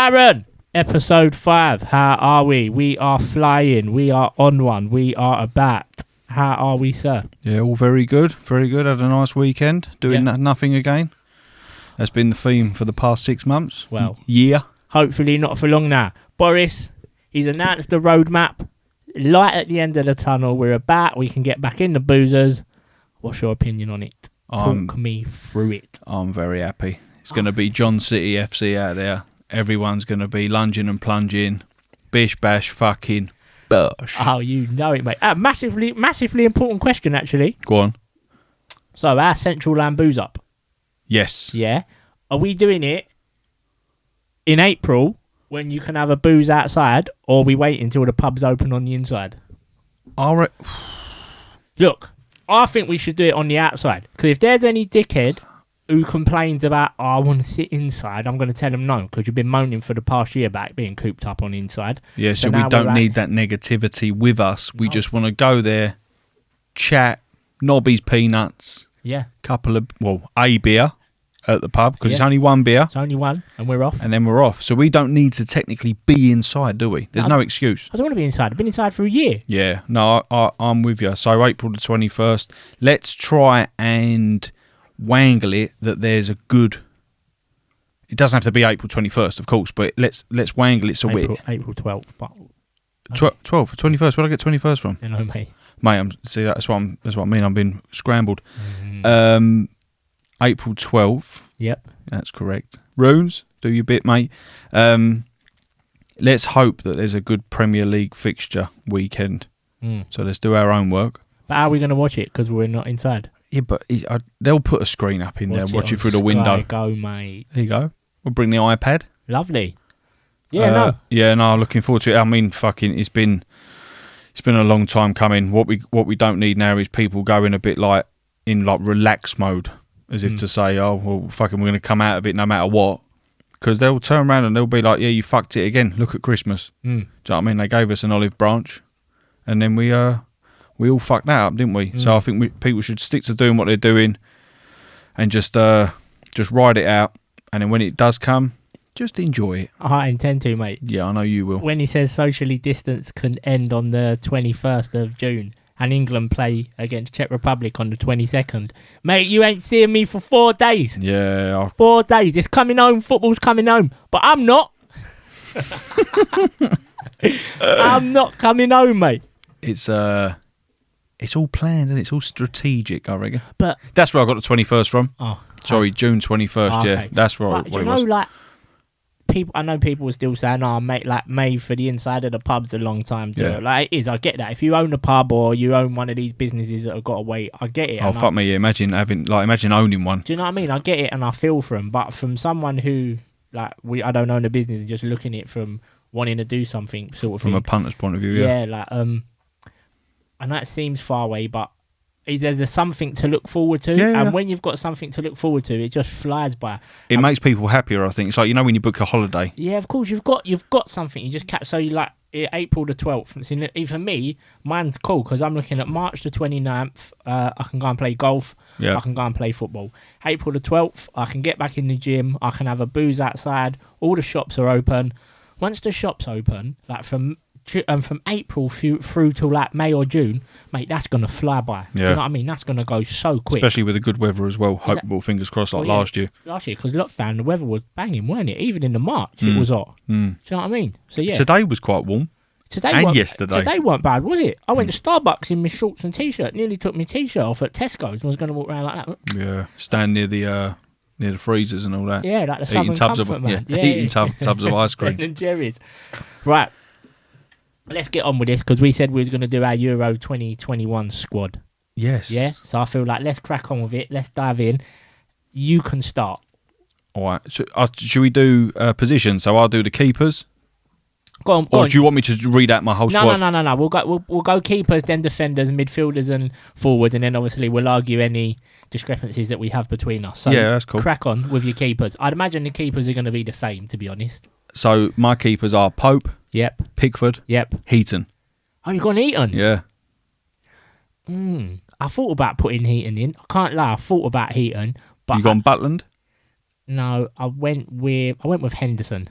Aaron, episode 5. How are we? We are flying. We are on one. We are about. How are we, sir? Yeah, all very good. Very good. Had a nice weekend. Doing nothing again. That's been the theme for the past 6 months. Well, hopefully not for long now. Boris, he's announced the roadmap. Light at the end of the tunnel. We're about. We can get back in the boozers. What's your opinion on it? Talk me through it. I'm very happy. It's going to be John City FC out there. Everyone's going to be lunging and plunging. Bish, bash, fucking bosh. Oh, you know it, mate. Massively important question, actually. Go on. So, our central land booze up. Yes. Yeah. Are we doing it in April when you can have a booze outside, or are we waiting until the pub's open on the inside? Look, I think we should do it on the outside. Because if there's any dickhead who complains about, I want to sit inside, I'm going to tell them no. Because you've been moaning for the past year back being cooped up on the inside. Yeah, so we don't need that negativity with us. We just want to go there, chat, Nobby's peanuts. Yeah. A beer at the pub, because it's only one beer. It's only one, and we're off. And then we're off. So we don't need to technically be inside, do we? There's no excuse. I don't want to be inside. I've been inside for a year. Yeah, no, I'm with you. So April the 21st, let's try and wangle it that there's a good... It doesn't have to be April 21st, of course, but let's wangle it so April 12th. But 12th, 21st. Where did I get 21st from? You know, mate. Mate, that's what I mean. I've been scrambled. April 12th. Yep. That's correct. Runes, do your bit, mate. Let's hope that there's a good Premier League fixture weekend. So let's do our own work. But how are we going to watch it? Because we're not inside. Yeah, but they'll put a screen up in there. Watch it through the window. Go, mate. There you go. We'll bring the iPad. Lovely. Yeah, no. Looking forward to it. I mean, fucking, it's been a long time coming. What we don't need now is people going a bit like in like relax mode, as if to say, oh well, fucking, we're going to come out of it no matter what. Because they'll turn around and they'll be like, yeah, you fucked it again. Look at Christmas. Do you know what I mean? They gave us an olive branch, and then we all fucked that up, didn't we? So I think people should stick to doing what they're doing, and just ride it out. And then when it does come, just enjoy it. I intend to, mate. Yeah, I know you will. When he says socially distanced can end on the 21st of June and England play against Czech Republic on the 22nd, mate, you ain't seeing me for 4 days. Yeah. 4 days. It's coming home. Football's coming home. But I'm not. I'm not coming home, mate. It's all planned and it's all strategic, I reckon. But that's where I got the 21st from. Oh. Sorry, June 21st, okay. Yeah. That's where what it was. Like, I know people were still saying, mate, like May for the inside of the pub's a long time to do it. Like, it is, I get that. If you own a pub or you own one of these businesses that have got to wait, I get it. Oh, fuck me, yeah. Imagine owning one. Do you know what I mean? I get it and I feel for them. But from someone who, like, I don't own a business and just looking at it from wanting to do something sort of from thing. A punter's point of view, yeah. Yeah, like, I know it seems far away, but there's something to look forward to, and when you've got something to look forward to, it just flies by. It makes people happier, I think. It's like, you know, when you book a holiday. Yeah, of course, you've got something. You just catch. So you like April the 12th. For me, mine's cool because I'm looking at March the 29th. I can go and play golf. Yeah. I can go and play football. April the 12th, I can get back in the gym. I can have a booze outside. All the shops are open. Once the shops open, like from April through till like May or June, mate, that's going to fly by. Yeah. Do you know what I mean? That's going to go so quick. Especially with the good weather as well. Hopeful, fingers crossed, last year. Last year, because lockdown, the weather was banging, weren't it? Even in the March, it was hot. Do you know what I mean? So, yeah. Today was quite warm. Yesterday. Today weren't bad, was it? I went to Starbucks in my shorts and T-shirt. Nearly took my T-shirt off at Tesco's and was going to walk around like that. Yeah. Stand near the freezers and all that. Yeah, like the Southern Comfort, man. Yeah, eating tubs of ice cream. Ben and Jerry's. Right. Let's get on with this because we said we was going to do our Euro 2021 squad. Yes. Yeah? So I feel like let's crack on with it. Let's dive in. You can start. All right. So, should we do positions? So I'll do the keepers. Go on. Or do you want me to read out my whole squad? No. We'll go keepers, then defenders, midfielders, and forwards, and then obviously we'll argue any discrepancies that we have between us. So yeah, that's cool. Crack on with your keepers. I'd imagine the keepers are going to be the same, to be honest. So my keepers are Pope. Yep. Pickford. Yep. Heaton. Oh, you've gone Heaton? Yeah. I thought about putting Heaton in. I can't lie. I thought about Heaton, but you gone Butland? No, I went with Henderson.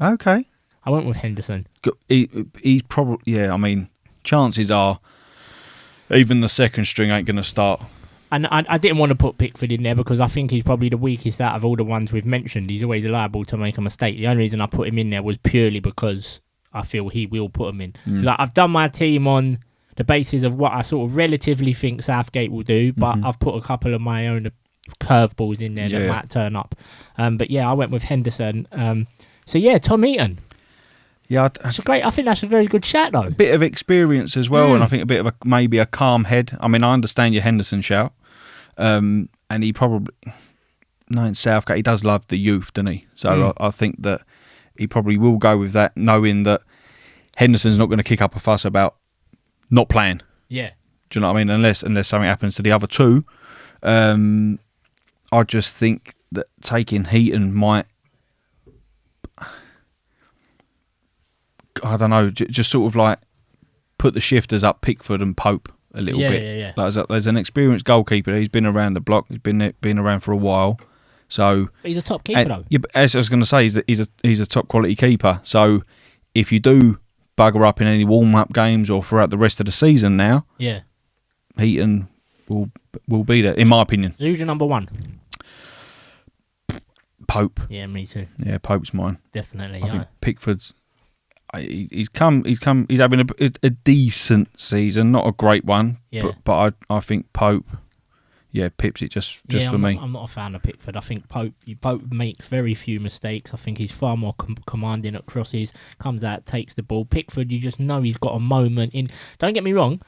Okay. I went with Henderson. He's probably, yeah, I mean, chances are even the second string ain't going to start. And I didn't want to put Pickford in there because I think he's probably the weakest out of all the ones we've mentioned. He's always liable to make a mistake. The only reason I put him in there was purely because I feel he will put him in. Like, I've done my team on the basis of what I sort of relatively think Southgate will do, but I've put a couple of my own curveballs in there that might turn up. But yeah, I went with Henderson. So yeah, Tom Eaton. Yeah, It's great. I think that's a very good shout, though. A bit of experience as well, and I think a bit of maybe a calm head. I mean, I understand your Henderson shout, and he probably, knowing Southgate, he does love the youth, doesn't he? So I think that he probably will go with that, knowing that Henderson's not going to kick up a fuss about not playing. Yeah. Do you know what I mean? Unless something happens to the other two, I just think that taking Heaton might, I don't know, just sort of like put the shifters up Pickford and Pope a little bit. Yeah. Like there's an experienced goalkeeper. He's been around the block. He's been around for a while. So He's a top keeper, though. Yeah, but as I was going to say, he's a top quality keeper. So if you do bugger up in any warm up games or throughout the rest of the season now, Heaton will be there, in my opinion. Who's your number one? Pope. Yeah, me too. Yeah, Pope's mine. Definitely. I think Pickford's. He's having a decent season, not a great one. Yeah. But I think Pope, pips it just for me. I'm not a fan of Pickford. I think Pope makes very few mistakes. I think he's far more commanding at crosses. Comes out, takes the ball. Pickford, you just know he's got a moment in. Don't get me wrong.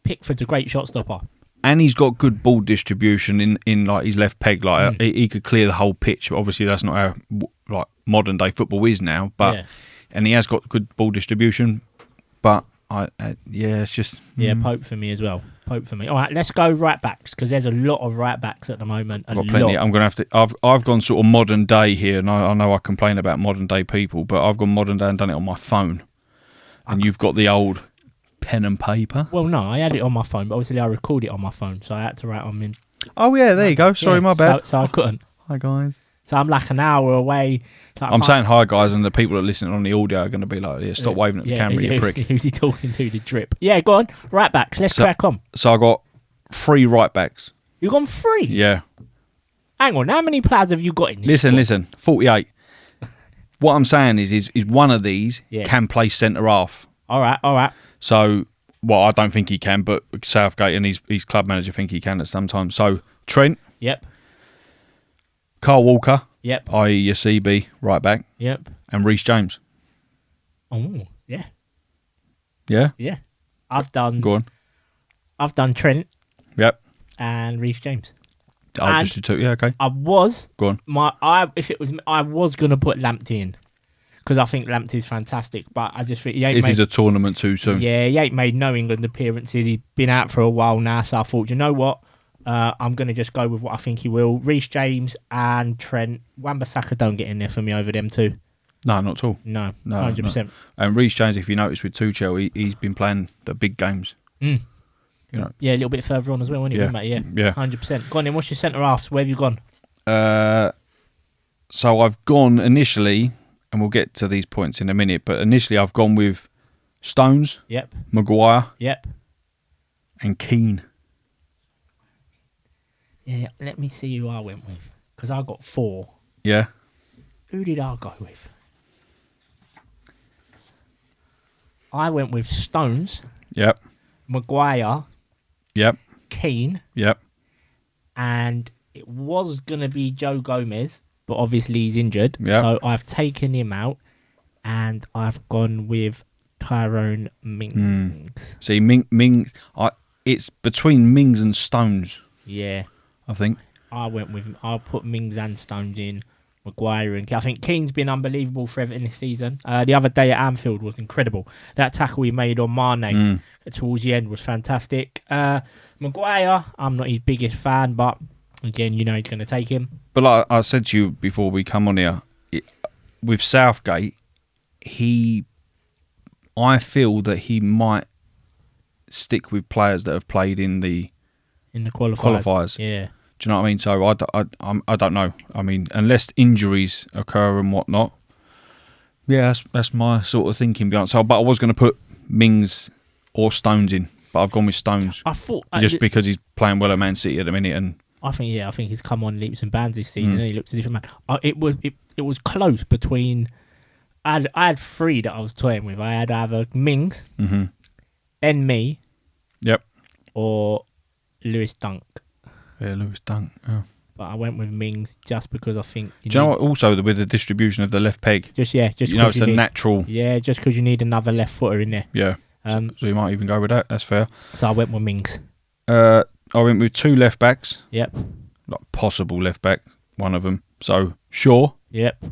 Pickford's a great shot stopper. And he's got good ball distribution in like his left peg. Like he could clear the whole pitch. But obviously, that's not how like modern day football is now. But and he has got good ball distribution. But it's just Pope for me as well. Pope for me. All right, let's go right backs because there's a lot of right backs at the moment. Got plenty. I'm gonna have to. I've gone sort of modern day here, and I know I complain about modern day people, but I've gone modern day and done it on my phone. And you've got the old pen and paper. Well, no, I had it on my phone, but obviously I recorded it on my phone, so I had to write on in. Oh yeah, there you go. Sorry, my bad. So I couldn't. Hi guys. So I'm like an hour away. Like I'm saying hi guys, and the people that are listening on the audio are going to be like, stop waving at the camera, you prick. Who's he talking to? The drip. Yeah, go on. Right backs. Let's crack on. So I got 3 right backs. You gone 3? Yeah. Hang on. How many players have you got in this? Listen. 48. What I'm saying is one of these can play centre half. All right. So, I don't think he can, but Southgate and his club manager think he can at some time. So Trent. Yep. Carl Walker. Yep. i.e. your CB right back. Yep. And Reece James. Oh, yeah. Yeah? Yeah. Go on. I've done Trent. Yep. And Reece James. I'll just do 2. Yeah, okay. I was. Go on. I was going to put Lamptey in. Because I think Lamptey's fantastic, but I just think he ain't This is a tournament too soon. Yeah, he ain't made no England appearances. He's been out for a while now, so I thought, you know what? I'm going to just go with what I think he will. Reece James and Trent. Wan-Bissaka don't get in there for me over them two. No, not at all. No, 100%. No. And Reece James, if you notice with Tuchel, he's been playing the big games. You know. Yeah, a little bit further on as well, wasn't he? Yeah, 100%. Go on then, what's your centre-halves? Where have you gone? So I've gone initially, and we'll get to these points in a minute, but initially I've gone with Stones, Yep. Maguire, Yep. and Keane. Yeah, let me see who I went with. Because I got 4. Yeah. Who did I go with? I went with Stones. Yep. Maguire. Yep. Keane. Yep. And it was going to be Joe Gomez, but obviously he's injured. Yep. So I've taken him out and I've gone with Tyrone Mings. See, Mings, it's between Mings and Stones. Yeah. I think. I'll put Mings and Stones in. Maguire and I think Keane's been unbelievable for Everton this season. The other day at Anfield was incredible. That tackle he made on Mane towards the end was fantastic. Maguire, I'm not his biggest fan, but again, you know he's going to take him. But like I said to you before we come on here, with Southgate, I feel that he might stick with players that have played in the qualifiers. Yeah. Do you know what I mean? So I don't know. I mean, unless injuries occur and whatnot, Yeah, that's my sort of thinking behind. So, but I was going to put Mings or Stones in, but I've gone with Stones I thought just because he's playing well at Man City at the minute, and I think he's come on leaps and bounds this season. And he looks a different man. It was close between. I had three that I was toying with. I had either Mings, then me, yep, or Lewis Dunk. Yeah, Lewis Dunk. Oh. But I went with Mings just because I think. Do you know what? Also, with the distribution of the left peg, just you know, it's a natural. Yeah, just because you need another left footer in there. Yeah. So you might even go with that. That's fair. So I went with Mings. I went with two left backs. Yep. Like possible left back, one of them. So Shaw. Yep.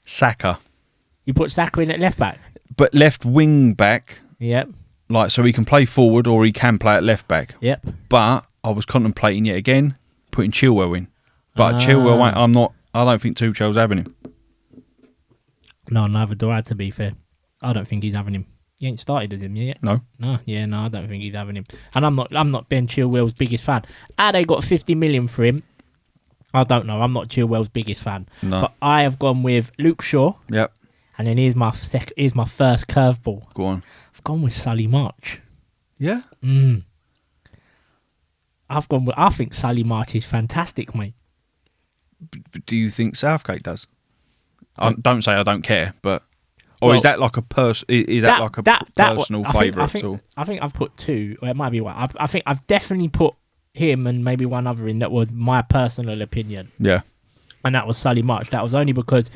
Saka. You put Saka in at left back. But left wing back. Yep. Like, so he can play forward or he can play at left back. Yep. But I was contemplating yet again putting Chilwell in. But Chilwell, I don't think Tuchel's having him. No, neither do I, to be fair. I don't think he's having him. He ain't started as him yet. No. No, I don't think he's having him. And I'm not Ben Chilwell's biggest fan. Had they got 50 million for him? I don't know. I'm not Chilwell's biggest fan. No. But I have gone with Luke Shaw. Yep. And then here's my first curveball. Go on. I've gone with Solly March. Yeah? I think Solly March is fantastic, mate. Do you think Southgate does? Don't say I don't care, but is that like a personal favourite? I think I've put two. Or it might be one. I think I've definitely put him and maybe one other in that was my personal opinion. Yeah. And that was Solly March. That was only because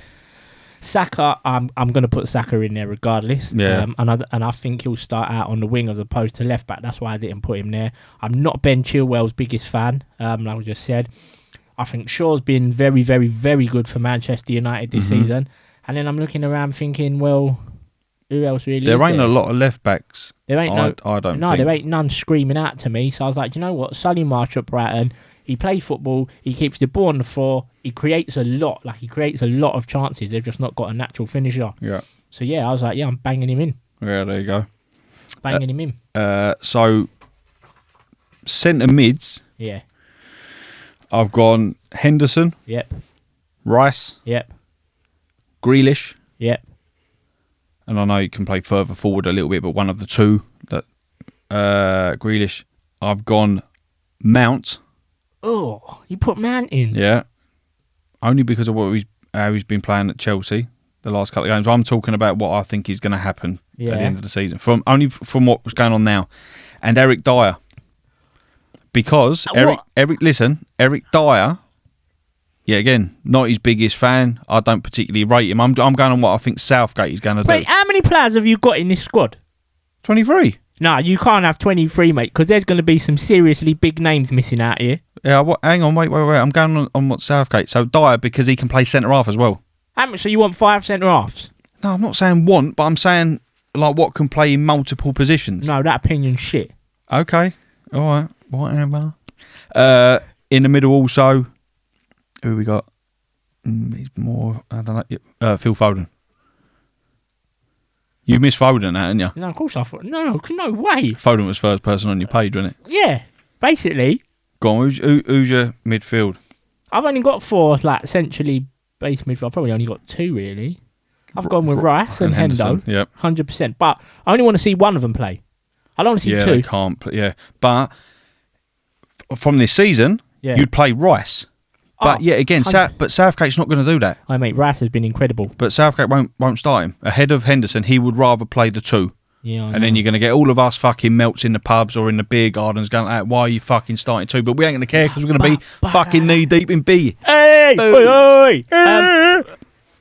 Saka, I'm going to put Saka in there regardless. Yeah. And I think he'll start out on the wing as opposed to left back. That's why I didn't put him there. I'm not Ben Chilwell's biggest fan, like I just said. I think Shaw's been very, very, very good for Manchester United this season. And then I'm looking around thinking, well, who else really there is ain't there? a lot of left backs. There ain't I don't think. there ain't none screaming out to me. So I was like, you know what? Solly March at Brighton, he plays football, he keeps the ball on the floor, he creates a lot of chances. They've just not got a natural finisher. Yeah. So yeah, I was like, yeah, I'm banging him in. Yeah, there you go. Banging him in. So centre mids. Yeah. I've gone Henderson. Yep. Rice. Yep. Grealish. Yep. And I know you can play further forward a little bit, but one of the two that Grealish. I've gone Mount. Oh, you put Mount in? Yeah. Only because of how he's been playing at Chelsea the last couple of games. I'm talking about what I think is going to happen at the end of the season. From what's going on now. And Eric Dyer. Because Eric Dyer, yeah, again, not his biggest fan. I don't particularly rate him. I'm going on what I think Southgate is going to do. Wait, how many players have you got in this squad? 23. No, you can't have 23, mate, because there's going to be some seriously big names missing out here. Yeah, hang on, wait. I'm going on what Southgate. So Dyer, because he can play centre-half as well. How much? So you want 5 centre-halves? No, I'm not saying want, but I'm saying like what can play in multiple positions. No, that opinion's shit. Okay, all right, whatever. In the middle also, who we got? He's more, I don't know, Phil Foden. You missed Foden, haven't you? No, of course I thought. No way. Foden was first person on your page, wasn't it? Yeah, basically. Go on, who's your midfield? I've only got 4, like, essentially base midfield. I've probably only got 2, really. I've gone with Rice and Hendo. Yep. 100%. But I only want to see one of them play. I don't want to see 2. They can't play, yeah. But from this season, you'd play Rice. But yet again, but Southgate's not going to do that. I mate, Rice has been incredible. But Southgate won't start him. Ahead of Henderson, he would rather play the 2. Yeah, and then you're going to get all of us fucking melts in the pubs or in the beer gardens going, why are you fucking starting 2? But we ain't going to care because we're going to be fucking knee deep in beer. Hey! Oi!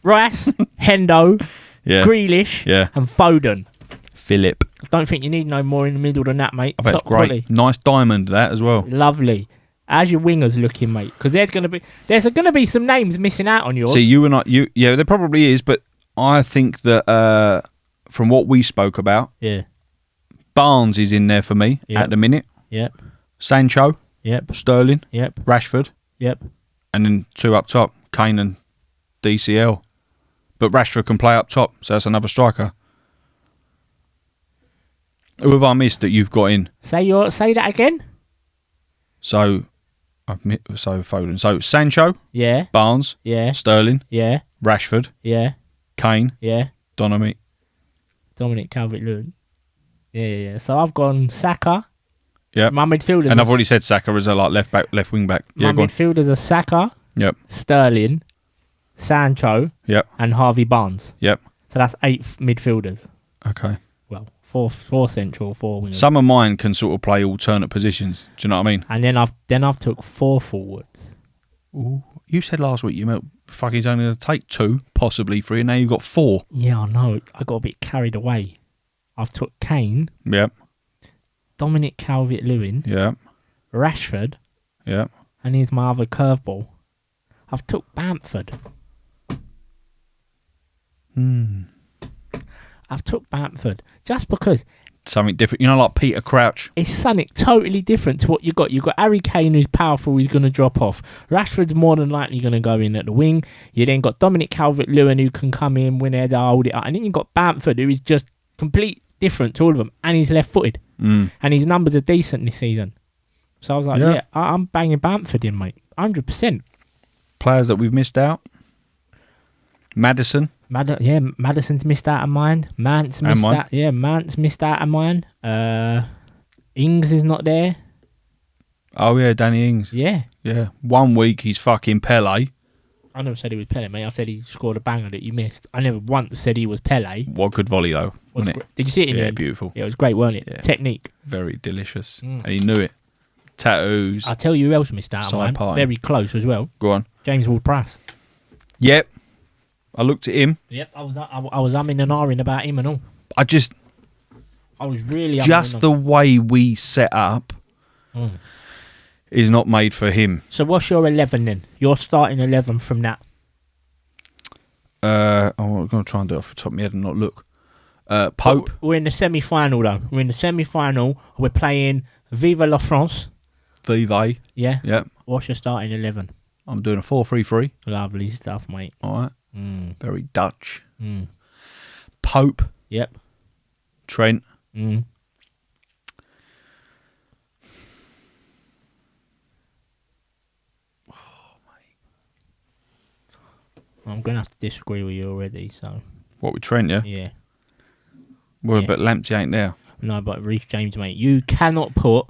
Rice, Hendo, Grealish, and Foden. Philip. I don't think you need no more in the middle than that, mate. I bet it's great. Quality. Nice diamond, that as well. Lovely. How's your wingers looking, mate? Because there's going to be some names missing out on yours. See, you and I, yeah, there probably is, but I think that from what we spoke about, Barnes is in there for me at the minute. Yep. Sancho. Yep. Sterling. Yep. Rashford. Yep. And then 2 up top, Kane and DCL. But Rashford can play up top, so that's another striker. Who have I missed that you've got in? Say that again. So Foden. So Sancho. Yeah. Barnes. Yeah. Sterling. Yeah. Rashford. Yeah. Kane, Yeah. Dominic. Dominic Calvert-Lewin. Yeah. So I've gone Saka. Yep. My midfielders. And I've already said Saka as a like left back, left wing back. My Yeah, go on. midfielders are Saka, Yep. Sterling, Sancho, Yep. and Harvey Barnes. Yep. So that's 8 midfielders. Okay. Well, four central, 4 wingers. Some of mine can sort of play alternate positions. Do you know what I mean? And then I've took 4 forwards. Ooh. You said last week you meant fucking only going to take 2, possibly 3, and now you've got 4. Yeah, I know. I got a bit carried away. I've took Kane, Yep. Dominic Calvert-Lewin, Yep. Rashford, Yep. and here's my other curveball. I've took Bamford. I've took Bamford just because Something different. You know, like Peter Crouch. it's something totally different to what you got. You've got Harry Kane, who's powerful, he's going to drop off. Rashford's more than likely going to go in at the wing. You then got Dominic Calvert-Lewin, who can come in, win it, hold it up. And then you've got Bamford, who is just complete different to all of them. And he's left-footed. And his numbers are decent this season. So I was like, yeah, I'm banging Bamford in, mate. 100%. Players that we've missed out. Maddison. Madison's missed out of mine. Mance missed out. Yeah, Mance missed out of mine. Ings is not there. Oh, yeah, Danny Ings. Yeah. Yeah. 1 week he's fucking Pele. I never said he was Pele, mate. I said he scored a banger that you missed. I never once said he was Pele. What good volley, though, wasn't it? Did you see it in the Yeah, end? beautiful. Yeah, it was great, weren't it? Yeah. Technique. Very delicious. And he knew it. Tattoos. I'll tell you who else missed out of Side mine. party. Very close as well. Go on. James Ward-Prowse. Yep. I looked at him. Yep, I was umming and ahhing about him and all. I just... I was really Just the way we set up is not made for him. So what's your 11 then? Your starting 11 from that. I'm going to try and do it off the top of my head and not look. Pope. We're in the semi-final though. We're in the semi-final. We're playing Viva la France. Vive. Yeah. Yep. What's your starting 11? I'm doing a 4-3-3. Lovely stuff, mate. All right. Very Dutch. Pope. Yep. Trent. I'm going to have to disagree with you already, so... What, with Trent, yeah? Yeah. Well, but Lamptey ain't there. No, but Reece James, mate. You cannot put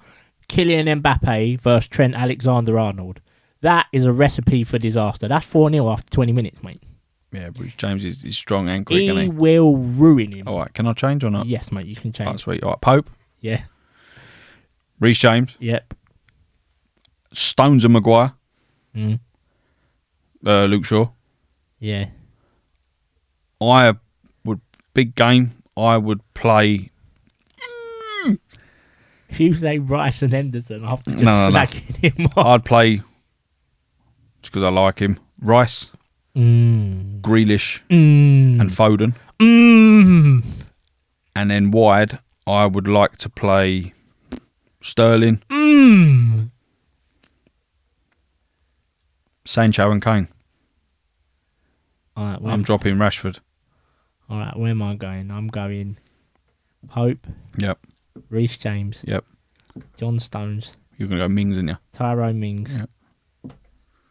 Kylian Mbappe versus Trent Alexander-Arnold. That is a recipe for disaster. That's 4-0 after 20 minutes, mate. Yeah, Reece James is strong and quick, isn't He he? will ruin him. All right, can I change or not? Yes, mate, you can change. All right, sweet. All right, Pope. Yeah. Reece James. Yep. Stones and Maguire. Luke Shaw. Yeah. Big game, I would play... If you say Rice and Henderson after just No. slacking him off. I'd play, just because I like him, Rice, Grealish and Foden. And then wide, I would like to play Sterling, Sancho and Kane. All right, I'm dropping Rashford. All right, where am I going? I'm going Pope, Yep. Reece James, Yep. John Stones, You're going to go Mings, aren't you? Tyrone Mings, Yep.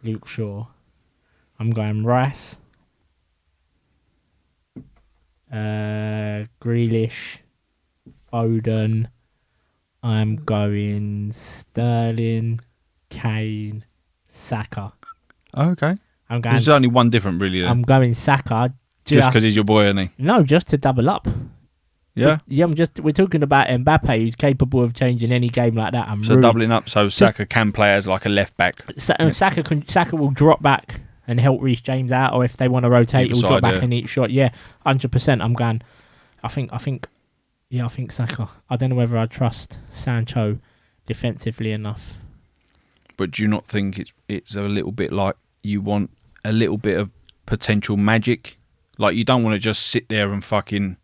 Luke Shaw. I'm going Rice, Grealish, Foden. I'm going Sterling, Kane, Saka. Oh, okay. I'm going. There's only one different, really, then. I'm going Saka Just because he's your boy, isn't he? No, just to double up. Yeah? We're talking about Mbappe, who's capable of changing any game like that. So doubling up, so Saka can play as like a left back. Saka will drop back and help Reece James out, or if they want to rotate, he'll drop back and eat shot. Yeah, 100%. I'm going. I think Saka. I don't know whether I trust Sancho defensively enough. But do you not think it's a little bit like you want a little bit of potential magic? Like you don't want to just sit there and fucking...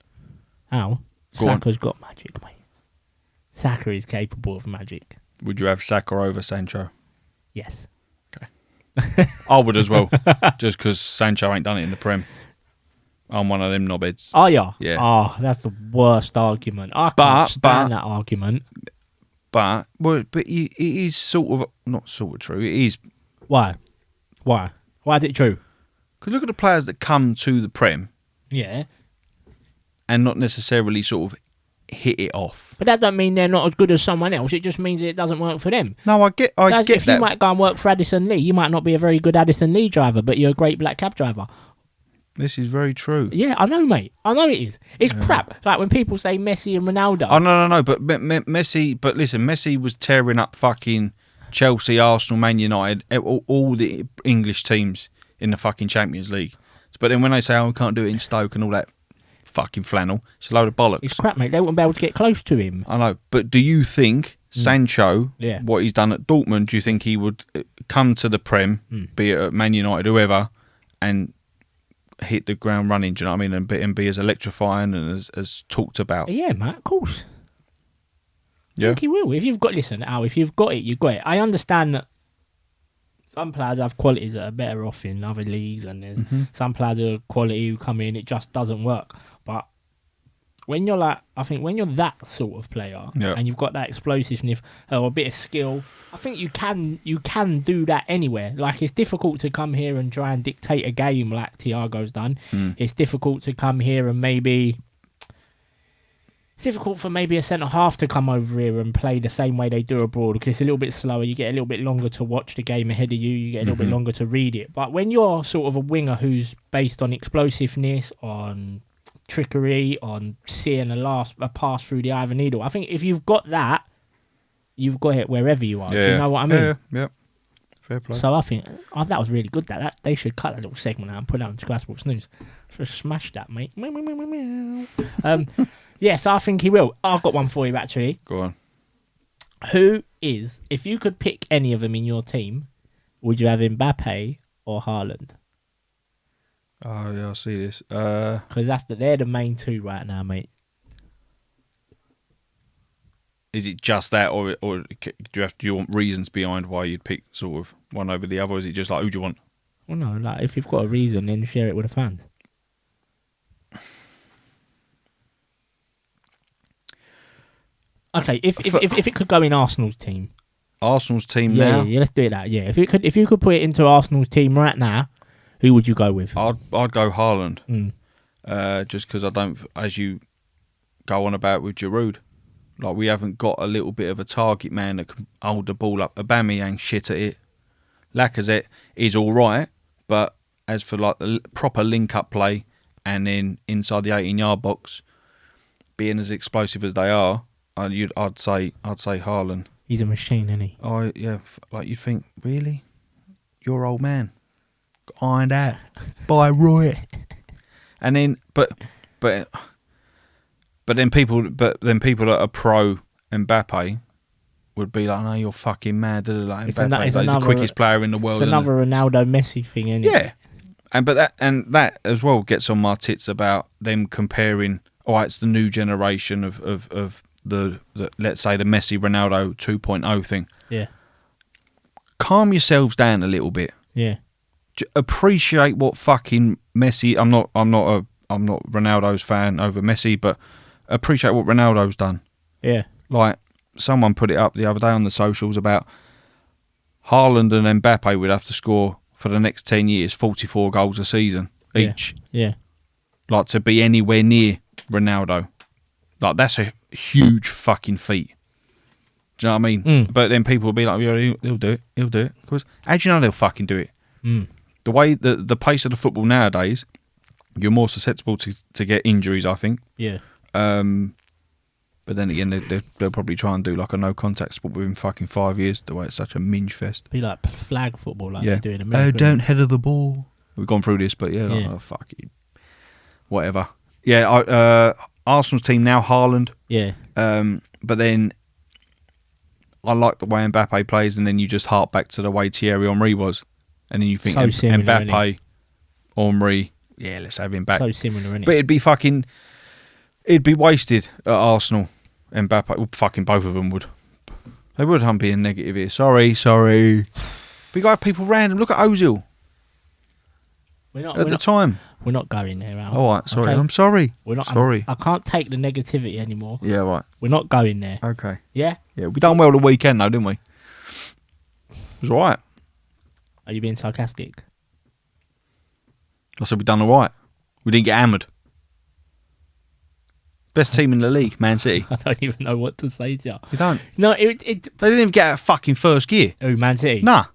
How? Saka's got magic, mate. Saka is capable of magic. Would you have Saka over Sancho? Yes. Okay. I would as well, just because Sancho ain't done it in the Prem. I'm one of them knobheads. Oh, yeah? Yeah. Oh, that's the worst argument. I can't stand that argument. But it is sort of... Not sort of true. It is... Why? Why is it true? Because look at the players that come to the Prem Yeah. and not necessarily sort of hit it off. But that don't mean they're not as good as someone else. It just means it doesn't work for them. No, I get If that. you might go and work for Addison Lee, you might not be a very good Addison Lee driver, but you're a great black cab driver. This is very true. Yeah, I know, mate. I know it is. It's crap. Like when people say Messi and Ronaldo. Oh, no. But Messi... But listen, Messi was tearing up fucking Chelsea, Arsenal, Man United, all the English teams in the fucking Champions League. But then when they say, oh, we can't do it in Stoke and all that fucking flannel, it's a load of bollocks. It's crap, mate. They wouldn't be able to get close to him. I know. But do you think Sancho, what he's done at Dortmund, do you think he would come to the Prem, be it at Man United, whoever, and hit the ground running, do you know what I mean, and be as electrifying and as talked about? Yeah, mate, of course. Yeah. I think he will. If you've got, listen, Al, if you've got it, you've got it. I understand that some players have qualities that are better off in other leagues, and there's some players who have quality who come in, it just doesn't work. But when you're like, I think when you're that sort of player and you've got that explosiveness or a bit of skill, I think you can do that anywhere. Like, it's difficult to come here and try and dictate a game like Thiago's done. It's difficult to come here and it's difficult for maybe a centre half to come over here and play the same way they do abroad, because it's a little bit slower. You get a little bit longer to watch the game ahead of you. You get a little bit longer to read it. But when you're sort of a winger who's based on explosiveness, on trickery, on seeing a pass through the eye of a needle, I think if you've got that, you've got it wherever you are. Do you know what I mean? Yeah. Fair play. So I think that was really good. That they should cut that little segment out and put it on Sky Sports News. Just smash that, mate. Yes, I think he will. I've got one for you, actually. Go on. If you could pick any of them in your team, would you have Mbappe or Haaland? Oh, yeah, I see this. Because they're the main two right now, mate. Is it just that, or do you want reasons behind why you'd pick sort of one over the other, or is it just like, who do you want? Well, no, like if you've got a reason, then share it with the fans. Okay, if it could go in Arsenal's team. Arsenal's team now? Yeah, let's do it that. Yeah, if you could put it into Arsenal's team right now, who would you go with? I'd go Haaland. Just because I don't, as you go on about with Giroud, like we haven't got a little bit of a target man that can hold the ball up. Aubameyang shit at it. Lacazette is all right, but as for like the proper link-up play and then inside the 18-yard box, being as explosive as they are, I'd say Haaland. He's a machine, isn't he? Oh yeah, like you think, really? You're old man. Ironed out by Roy. And then, but then people that are pro Mbappe would be like, "No, you're fucking mad." Like Mbappe, he's the quickest player in the world. It's another Ronaldo Messi thing, isn't it? Yeah, and that as well gets on my tits about them comparing. Oh, it's the new generation of the let's say the Messi Ronaldo 2.0 thing. Yeah. Calm yourselves down a little bit. Yeah. Appreciate what fucking Messi. I'm not Ronaldo's fan over Messi, but appreciate what Ronaldo's done. Yeah. Like someone put it up the other day on the socials about Haaland and Mbappe would have to score for the next 10 years 44 goals a season each. Yeah. Like to be anywhere near Ronaldo. Like that's a huge fucking feat. Do you know what I mean? But then people will be like, yeah, he'll do it. He'll do it. Because how do you know they'll fucking do it? The way the pace of the football nowadays, you're more susceptible to get injuries, I think. Yeah. But then again, they'll probably try and do like a no contact sport within fucking 5 years. The way it's such a minge fest. Be like flag football, like they do in America. Oh, don't header the ball. We've gone through this, but yeah. Like, oh, fuck it. Whatever. Yeah. Arsenal's team now, Haaland. Yeah. But then I like the way Mbappe plays, and then you just hark back to the way Thierry Henry was, and then you think so similar, Mbappe, Henry, yeah, let's have him back. So similar, isn't it? But it'd be wasted at Arsenal. Mbappe, well, fucking both of them would. They would. I'm being negative here. Sorry. We got people random. Look at Ozil. At the time. We're not going there, Al. All right, sorry. Okay? I'm sorry. We're not. Sorry. I can't take the negativity anymore. Yeah, right. We're not going there. Okay. Yeah? Yeah, we done well the weekend though, didn't we? It was all right. Are you being sarcastic? I said we done all right. We didn't get hammered. Best team in the league, Man City. I don't even know what to say to you. You don't? No, They didn't even get out of fucking first gear. Oh, Man City? Nah.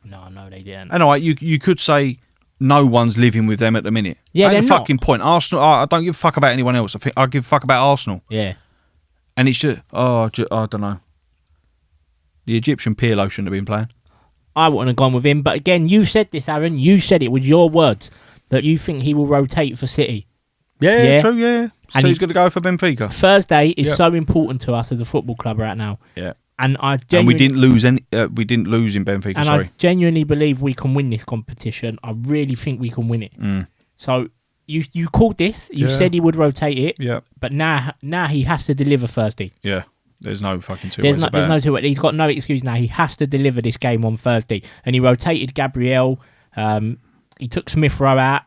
No, they didn't. And all right, you could say no one's living with them at the minute. Yeah, Ain't they're the not. fucking point. Arsenal, I don't give a fuck about anyone else. I give a fuck about Arsenal. Yeah. And it's just, I don't know. The Egyptian Pirlo shouldn't have been playing. I wouldn't have gone with him. But again, you said this, Aaron. You said it with your words that you think he will rotate for City. Yeah, true, yeah. So And he's going to go for Benfica. Thursday is so important to us as a football club right now. Yeah. And I And genuinely, we didn't lose any. We didn't lose in Benfica. and Sorry. I genuinely believe we can win this competition. I really think we can win it. So you called this. You said he would rotate it. Yeah. But now he has to deliver Thursday. Yeah. There's no fucking two There's ways no, about there's no it. two. He's got no excuse now. He has to deliver this game on Thursday. And he rotated Gabriel. He took Smith Rowe out.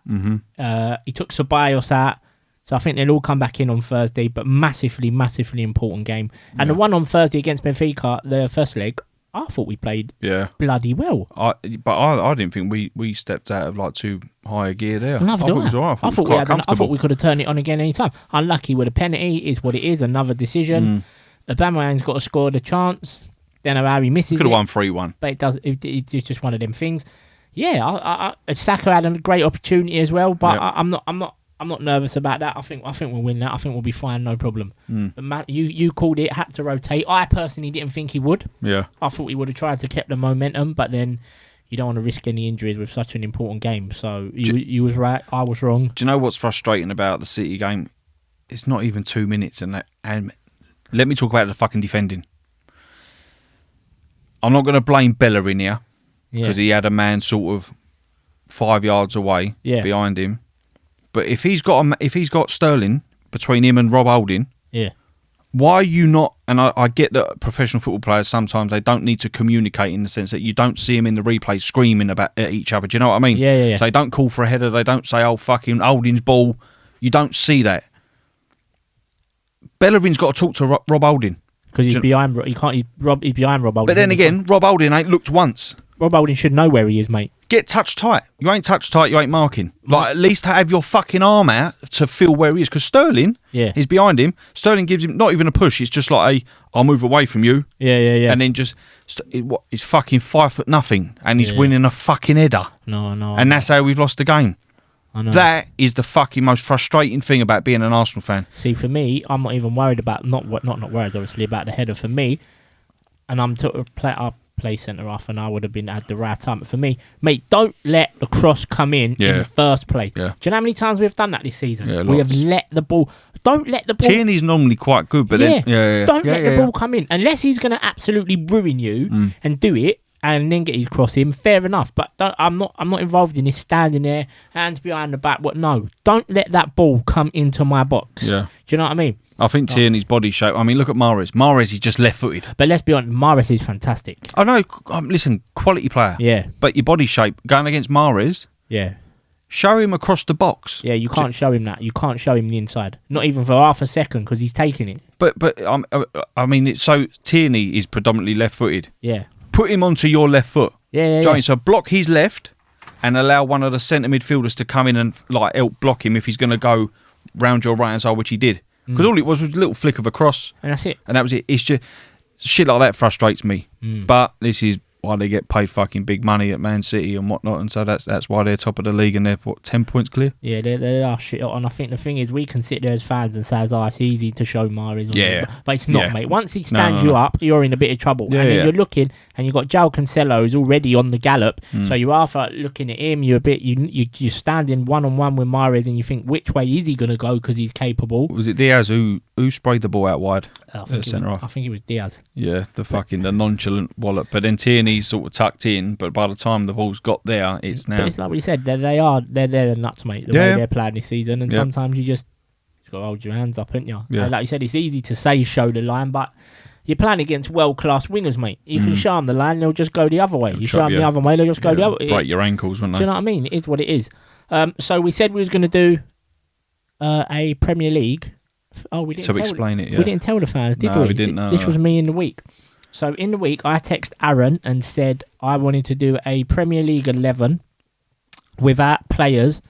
He took Ceballos out. So I think they'll all come back in on Thursday. But massively, massively important game. And the one on Thursday against Benfica, the first leg, I thought we played bloody well. I didn't think we stepped out of like too high a gear there. Neither I do thought it was all right. I thought we could have turned it on again any time. Unlucky with a penalty is what it is. Another decision. Aubameyang's got to score the chance. Don't know how he misses it. Could have won 3-1. But it does. It's just one of them things. Yeah, Saka had a great opportunity as well, but I'm not nervous about that. I think we'll win that. I think we'll be fine, no problem. But Matt, you called it, had to rotate. I personally didn't think he would. Yeah. I thought he would have tried to keep the momentum, but then you don't want to risk any injuries with such an important game. So you was right, I was wrong. Do you know what's frustrating about the City game? It's not even 2 minutes, and let me talk about the fucking defending. I'm not going to blame Bellerin here because he had a man sort of 5 yards away behind him. But if he's got Sterling between him and Rob Holding, why are you not? And I get that professional football players sometimes they don't need to communicate in the sense that you don't see them in the replay screaming at each other. Do you know what I mean? Yeah. So they don't call for a header. They don't say, "Oh fucking Holding's ball." You don't see that. Bellerin's got to talk to Rob Holding because he's behind. He's behind Rob Holding. But then again, Rob Holding ain't looked once. Rob Holding should know where he is, mate. Get touch tight. You ain't touch tight, you ain't marking. Like, at least have your fucking arm out to feel where he is. Because Sterling is behind him. Sterling gives him not even a push. It's just like I'll move away from you. Yeah. And then just, he's fucking 5'0", and he's winning a fucking header. No. And that's how we've lost the game. I know. That is the fucking most frustrating thing about being an Arsenal fan. See, for me, I'm not even worried about, not worried, obviously, about the header for me. And I'm to play centre off, and I would have been at the right time. But for me, mate, don't let the cross come in the first place. Yeah. Do you know how many times we've done that this season? Yeah, we have let the ball. Don't let the ball. Tierney's normally quite good, but then don't let the ball come in unless he's going to absolutely ruin you and do it. And then get his cross in, fair enough. But I'm not involved in this standing there, hands behind the back. Don't let that ball come into my box. Yeah. Do you know what I mean? I think Tierney's body shape. I mean, look at Mahrez. Mahrez is just left-footed. But let's be honest, Mahrez is fantastic. I know. Listen, quality player. Yeah. But your body shape going against Mahrez. Yeah. Show him across the box. Yeah, you can't show him that. You can't show him the inside. Not even for half a second because he's taking it. But I mean, so Tierney is predominantly left-footed. Yeah. Put him onto your left foot. Yeah. So block his left and allow one of the centre midfielders to come in and like help block him if he's going to go round your right hand side, which he did. Because all it was a little flick of a cross. And that's it. And that was it. It's just shit like that frustrates me. But this is why they get paid fucking big money at Man City and whatnot, and so that's why they're top of the league and they're 10 points clear. Yeah, they are shit. And I think the thing is, we can sit there as fans and say, "Oh, it's easy to show Mahrez." But it's not, mate. Once he stands you up, you're in a bit of trouble. Yeah, and then you're looking, and you've got João Cancelo who's already on the gallop. So you are looking at him. You're a bit, you're standing 1-on-1 with Mahrez, and you think, which way is he going to go because he's capable? Was it Diaz who sprayed the ball out wide? I think it was Diaz. Yeah, the nonchalant wallop. But then Tierney sort of tucked in, but by the time the ball's got there, it's now. But it's like what you said, they're the nuts, mate, the way they're playing this season. And sometimes you just got to hold your hands up, haven't you? Yeah. Like you said, it's easy to say show the line, but you're playing against world-class wingers, mate. You can show them the line, they'll just go the other way. You show them the other way, they'll just go the other way. Break your ankles, wouldn't they? Do you know what I mean? It is what it is. So we said we was going to do a Premier League. Oh, we didn't. So explain it. Yeah. We didn't tell the fans, did we? No, we didn't. No, this was me in the week. So in the week, I texted Aaron and said I wanted to do a Premier League 11 without players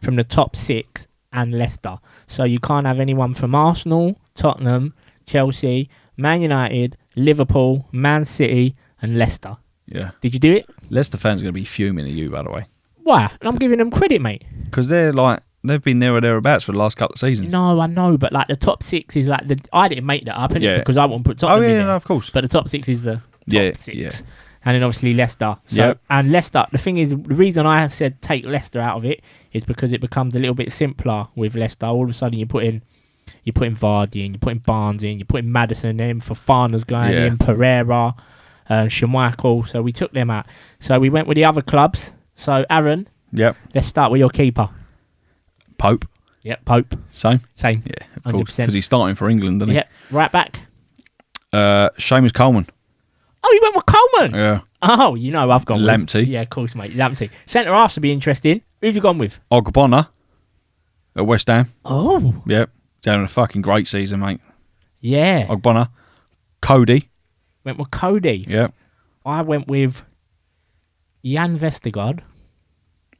from the top 6 and Leicester. So you can't have anyone from Arsenal, Tottenham, Chelsea, Man United, Liverpool, Man City, and Leicester. Yeah. Did you do it? Leicester fans are going to be fuming at you, by the way. Why? I'm giving them credit, mate. Because they've been there or thereabouts for the last couple of seasons. No, I know, but like the top six is like I didn't make that up, innit? Yeah. Because I won't put Tottenham in there. No, of course. But the top six is the top six. Yeah. And then obviously Leicester. So, and Leicester, the thing is, the reason I said take Leicester out of it is because it becomes a little bit simpler with Leicester. All of a sudden you're putting Vardy in, you're putting Barnes in, you're putting Maddison in, Fofana's going in, Pereira, Schmeichel. So we took them out. So we went with the other clubs. So Aaron, let's start with your keeper. Pope. Yep, Pope. Same? Same. Yeah, of course. 100%. Because he's starting for England, doesn't he? Yep, right back. Seamus Coleman. Oh, you went with Coleman? Yeah. Oh, you know I've gone Lamptey. with... Yeah, of course, mate. Lamptey. Centre halves would be interesting. Who have you gone with? Ogbonna at West Ham. Oh. Yep. He's having a fucking great season, mate. Yeah. Ogbonna. Cody. Went with Cody. Yep. I went with Jan Vestergaard.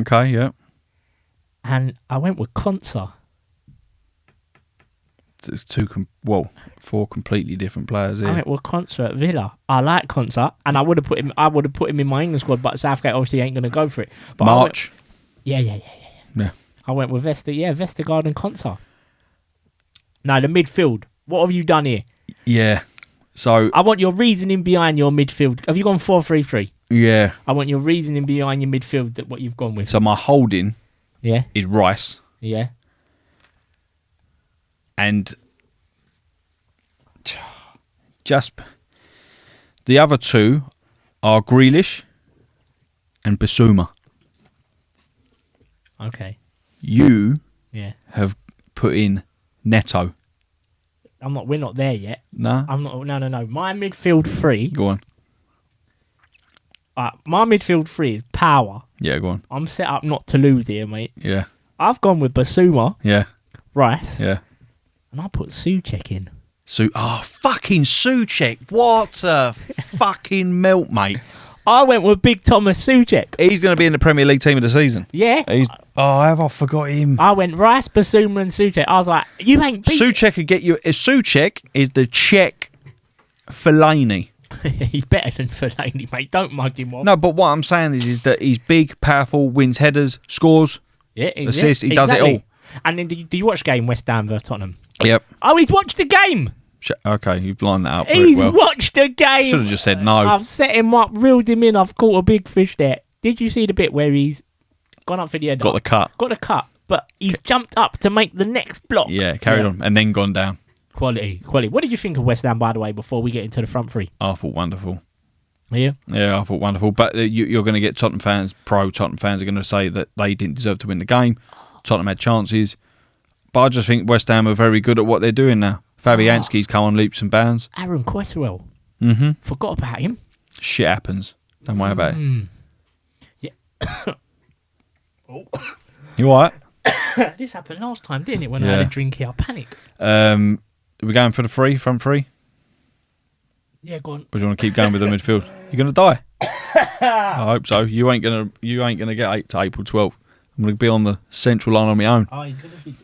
Okay, yeah. And I went with Konsa. Four completely different players here. I went with Konsa at Villa. I like Konsa, and I would have put him in my England squad, but Southgate obviously ain't going to go for it. But March. Yeah. I went with Vestergaard and Konsa. Now the midfield. What have you done here? Yeah. So I want your reasoning behind your midfield. Have you gone 4-3-3? Yeah. I want your reasoning behind your midfield, that what you've gone with. So my holding Yeah. is Rice. Yeah. And just the other two are Grealish and Bissouma. Okay. You Yeah. have put in Neto. We're not there yet. No? I'm not. No. My midfield three. Go on. My midfield three is power. Yeah, go on. I'm set up not to lose here, mate. Yeah. I've gone with Basuma, Yeah. Rice, Yeah. and I put Soucek in. Fucking Soucek. What a fucking melt, mate. I went with Big Thomas Soucek. He's going to be in the Premier League team of the season. Yeah. Have I forgot him? I went Rice, Basuma, and Soucek. I was like, you ain't beat... Soucek could get you... Soucek is the Czech Fellaini. He's better than Fellaini, mate. Don't mug him off. No, but what I'm saying is that he's big, powerful, wins headers, scores, assists. He does it all. And then do you watch the game West Ham versus Tottenham? Yep. Oh, he's watched the game. Okay, you've lined that up He's very well. watched the game. Should have just said no. I've set him up, reeled him in. I've caught a big fish there. Did you see the bit where he's gone up for the header? Got the cut. Got the cut, but he's jumped up to make the next block. Yeah, carried on and then gone down. Quality. What did you think of West Ham, by the way, before we get into the front three? I thought wonderful. Yeah? Yeah, I thought wonderful. But you're going to get Tottenham fans are going to say that they didn't deserve to win the game. Tottenham had chances. But I just think West Ham are very good at what they're doing now. Fabianski's come on leaps and bounds. Aaron Cresswell. Mm-hmm. Forgot about him. Shit happens. Don't worry about it. Yeah. You all right? This happened last time, didn't it? When I had a drink here, I panicked. Are we going for the front three? Yeah, go on. Or do you want to keep going with the midfield? You're gonna die. I hope so. You ain't gonna get 8 to April 12th. I'm gonna be on the central line on my own. Oh, you're gonna be.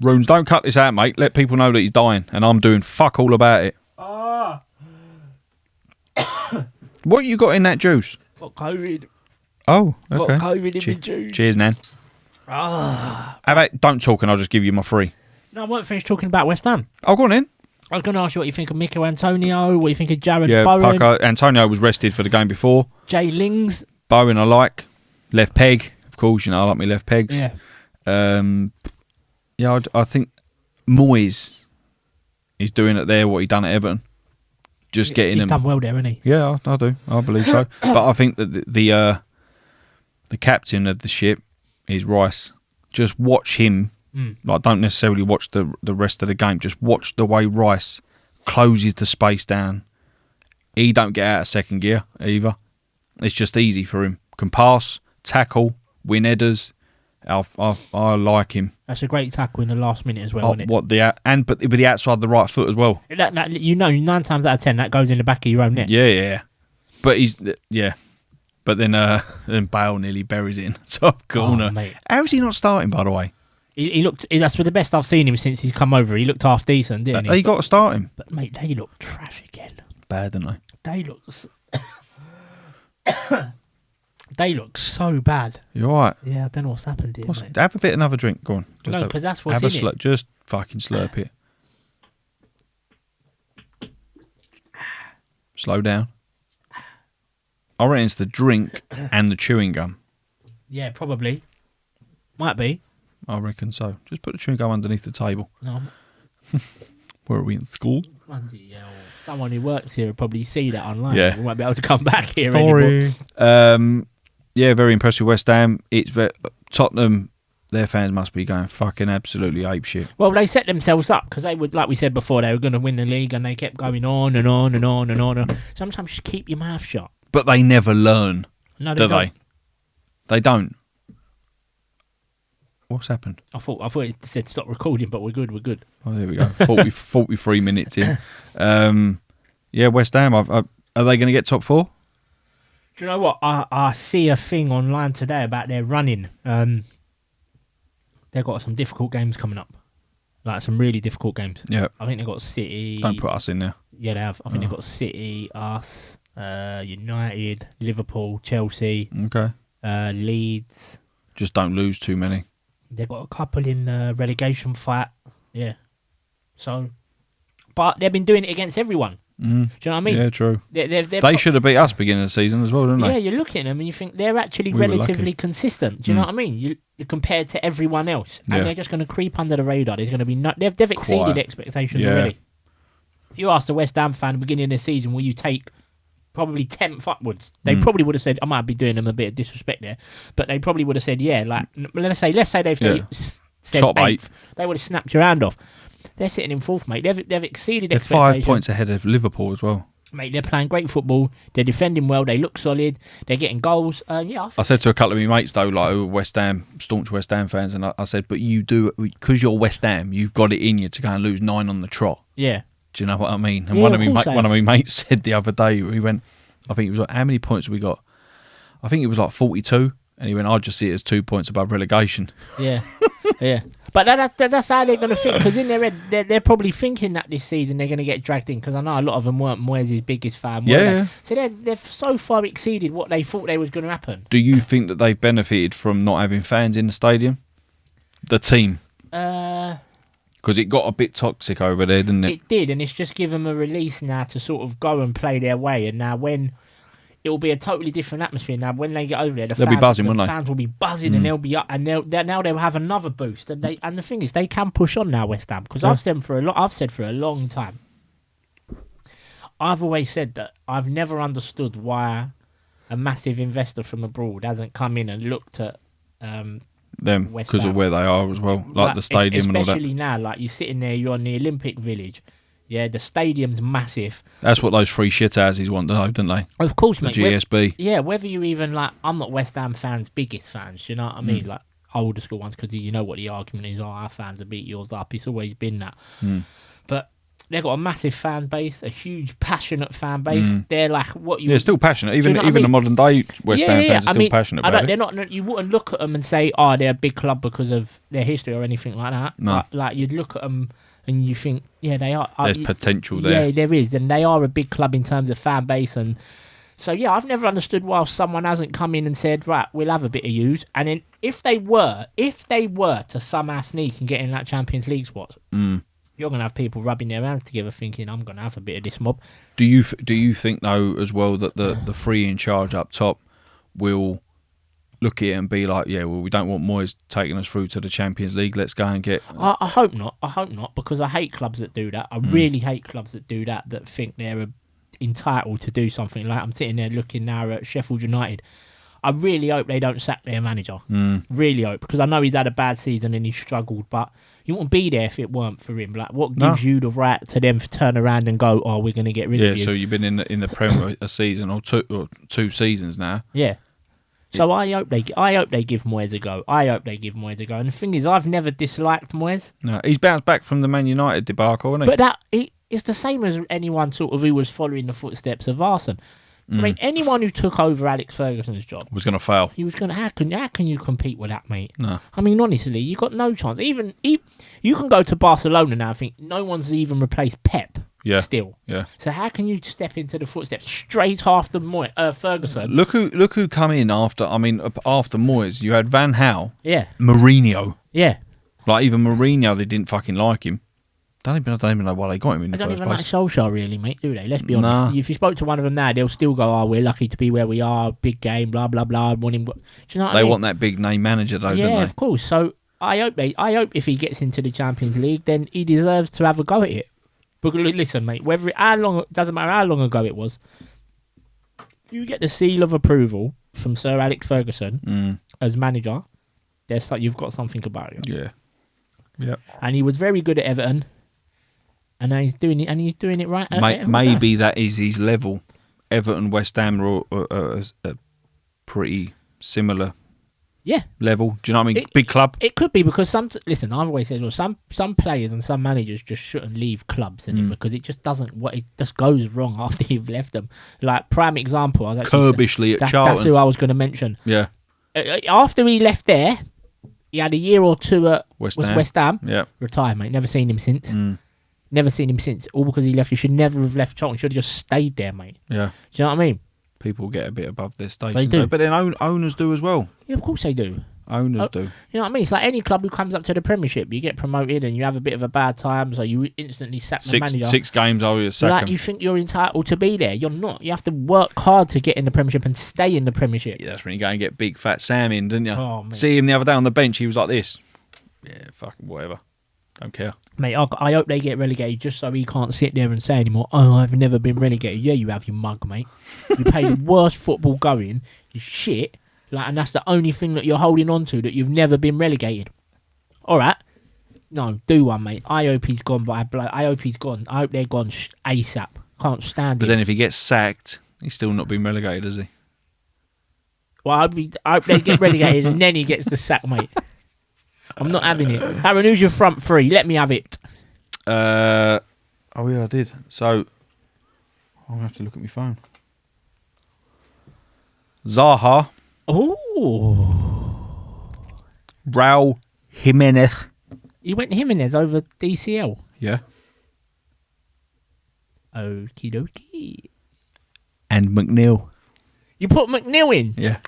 Runes, don't cut this out, mate. Let people know that he's dying, and I'm doing fuck all about it. Ah. What you got in that juice? Got COVID. Oh, okay. Got COVID in the juice. Cheers, Nan. Ah. How about don't talk and I'll just give you my free. No, I won't finish talking about West Ham. Oh, go on in. I was going to ask you what you think of Mikel Antonio, what you think of Jared Yeah, Bowen. Antonio was rested for the game before. Jay Lings. Bowen I like. Left peg, of course, I like my left pegs. Yeah. I think Moyes is doing it there what he done at Everton. Just getting He's him. done well there, hasn't he? Yeah, I do. I believe so. But I think that the captain of the ship is Rice. Just watch him. Like, don't necessarily watch the rest of the game. Just watch the way Rice closes the space down. He don't get out of second gear either. It's just easy for him. Can pass, tackle, win headers. I like him. That's a great tackle in the last minute as well, isn't it? But with the outside of the right foot as well. That, 9 times out of 10 that goes in the back of your own net. Yeah. But But then Bale nearly buries it in the top corner. Mate. How is he not starting, by the way? He looked. That's the best I've seen him since he's come over. He looked half decent, didn't he? They got to start him. But mate, they look trash again. Bad, didn't they? They look. They look so bad. You all right? Yeah, I don't know what's happened here, mate. Have a bit another drink. Go on. No, because that's what's in it. Just fucking slurp it. Slow down. I reckon it's the drink and the chewing gum. Yeah, probably. Might be. I reckon so. Just put the chewing gum underneath the table. No. Where are we in school? Bloody hell. Someone who works here will probably see that online. Yeah. We won't be able to come back here anymore. Yeah, very impressed with West Ham. Tottenham, their fans must be going fucking absolutely apeshit. Well, they set themselves up because they would, like we said before, they were going to win the league, and they kept going on and on and on and on. Sometimes just keep your mouth shut. But they never learn, No, do don't. They don't. What's happened? I thought it said stop recording, but we're good. Oh, there we go. 43 minutes in. Yeah, West Ham. Are they going to get top four? Do you know what? I see a thing online today about their running. They've got some difficult games coming up. Like some really difficult games. Yeah. I think they've got City. Don't put us in there. Yeah, they have. I think they've got City, us, United, Liverpool, Chelsea, Okay. Leeds. Just don't lose too many. They've got a couple in relegation fight. Yeah. So, but they've been doing it against everyone. Do you know what I mean? Yeah, true. They should have beat us beginning of the season as well, didn't they? Yeah, you look at them and you think they're actually We were relatively lucky. consistent. Do you know what I mean? You compared to everyone else, and Yeah. they're just going to creep under the radar. There's going to be they've exceeded Quiet. expectations Yeah. already. If you asked a West Ham fan at the beginning of the season, will you take probably 10th upwards? They probably would have said, I might be doing them a bit of disrespect there, but they probably would have said, yeah, like let's say they've said Top 8. they would have snapped your hand off. They're sitting in 4th, mate. They've exceeded They're expectations. 5 points ahead of Liverpool as well. Mate, they're playing great football. They're defending well. They look solid. They're getting goals. Yeah, I said to a couple of my mates though, like who were West Ham, staunch West Ham fans, and I said, but you do, because you're West Ham, you've got it in you to go and lose 9 on the trot. yeah. Do you know what I mean? And Yeah, one of course of my mates said the other day, he went, I think it was like, how many points have we got? I think it was like 42, and he went, I'd just see it as 2 points above relegation. Yeah, yeah. But that's how they're going to think, because in their head, they're probably thinking that this season they're going to get dragged in, because I know a lot of them weren't Moyes' biggest fan. Were Yeah. they? So they've so far exceeded what they thought they was going to happen. Do you think that they've benefited from not having fans in the stadium? The team? Because it got a bit toxic over there, didn't it? It did, and it's just given them a release now to sort of go and play their way. And now when it will be a totally different atmosphere. Now when they get over there, They'll be buzzing, won't they? fans will be buzzing, and they'll be up, and now they'll have another boost. And the thing is, they can push on now, West Ham, because I've said for a long time. I've always said that I've never understood why a massive investor from abroad hasn't come in and looked at Them, West because of Ham. where they are as well, like the stadium and all that. Especially now, like you're sitting there, you're on the Olympic Village. Yeah, the stadium's massive. That's what those free shit houses want, though, don't they? Of course, The mate. GSB. Yeah, whether you even like, I'm not West Ham fans' biggest fans. You know what I mean? Like older school ones, because you know what the argument is. Oh, our fans have beat yours up. It's always been that. But they've got a massive fan base, a huge, passionate fan base. They're like what you. Yeah, still passionate. Even know what I even the mean? modern day West Ham fans are I still mean, passionate about it. They're not. You wouldn't look at them and say, "Oh, they're a big club because of their history or anything like that." No. Like you'd look at them and you think, "Yeah, they are." There's potential there. Yeah, there is, and they are a big club in terms of fan base. And so, yeah, I've never understood why someone hasn't come in and said, "Right, we'll have a bit of use." And then if they were to somehow sneak and get in that Champions League spot, you're gonna have people rubbing their hands together, thinking, "I'm gonna have a bit of this mob." Do you think though as well that the free in charge up top will look at it and be like, yeah, well, we don't want Moyes taking us through to the Champions League. Let's go and get. I hope not. I hope not, because I hate clubs that do that. I really hate clubs that do that. That think they're entitled to do something. Like I'm sitting there looking now at Sheffield United. I really hope they don't sack their manager. Really hope, because I know he's had a bad season and he's struggled, but you wouldn't be there if it weren't for him. Like, what gives you the right to them to turn around and go, "Oh, we're going to get rid of you"? Yeah, so you've been in the Premier a season or two seasons now. Yeah. So I hope they give Moyes a go. And the thing is, I've never disliked Moyes. No, he's bounced back from the Man United debacle, hasn't he? But it's the same as anyone sort of who was following the footsteps of Arsene. I mean, anyone who took over Alex Ferguson's job Was going to fail. he was going to. How can you compete with that, mate? No. I mean, honestly, you got no chance. Even you can go to Barcelona now. I think no one's even replaced Pep. Yeah. Still. Yeah. So how can you step into the footsteps straight after Ferguson? Look who come in after. I mean, after Moyes, you had Van Gaal, Yeah. Mourinho. Yeah. Like even Mourinho, they didn't fucking like him. I don't even know why they got him in I the don't first even like place. Solskjaer, really, mate, do they? Let's be honest. Nah. If you spoke to one of them now, they'll still go, "Oh, we're lucky to be where we are. Big game, blah blah blah." Want him? Do you know what I They mean? want that big name manager, though, Yeah, don't they? of course. So I hope if he gets into the Champions League, then he deserves to have a go at it. But listen, mate, doesn't matter how long ago it was. You get the seal of approval from Sir Alex Ferguson as manager. You've got something about you. Yeah. Yeah. And he was very good at Everton. And now he's doing it, and he's doing it right. Maybe that is his level. Everton, West Ham are a pretty similar Yeah. level. Do you know what I mean? Big club. It could be because I've always said, well, some players and some managers just shouldn't leave clubs, because it just doesn't. It just goes wrong after you've left them. Like prime example, I was actually Kirbishley at that's Charlton. who I was going to mention. Yeah. After he left there, he had a year or two at West Ham. Yeah. Retired, mate. Never seen him since. Never seen him since. All because he left. He should never have left Charlton. He should have just stayed there, mate. Yeah. Do you know what I mean? People get a bit above their station. They do. But then owners do as well. Yeah, of course they do. Owners do. You know what I mean? It's like any club who comes up to the Premiership, you get promoted and you have a bit of a bad time, so you instantly sack the manager. 6 games, you sack Like him. you think you're entitled to be there. You're not. You have to work hard to get in the Premiership and stay in the Premiership. Yeah, that's when you go and get big fat Sam in, didn't you? Oh, mate. See him the other day on the bench, he was like this. Yeah, fucking whatever. Don't care. Mate, I hope they get relegated just so he can't sit there and say anymore, "Oh, I've never been relegated." Yeah, you have, you mug, mate. You play the worst football going, you shit, and that's the only thing that you're holding on to, that you've never been relegated. All right? No, do one, mate. I hope he's gone, but I hope he's gone. I hope they're gone ASAP. Can't stand it. But then if he gets sacked, he's still not been relegated, has he? Well, I hope they get relegated and then he gets the sack, mate. I'm not having it. Aaron, who's your front three? Let me have it. Oh yeah, I did. So I'm gonna have to look at my phone. Zaha, Oh, Raul Jimenez. you went Jimenez over DCL. Yeah. Okie dokie. And McNeil. You put McNeil in. Yeah.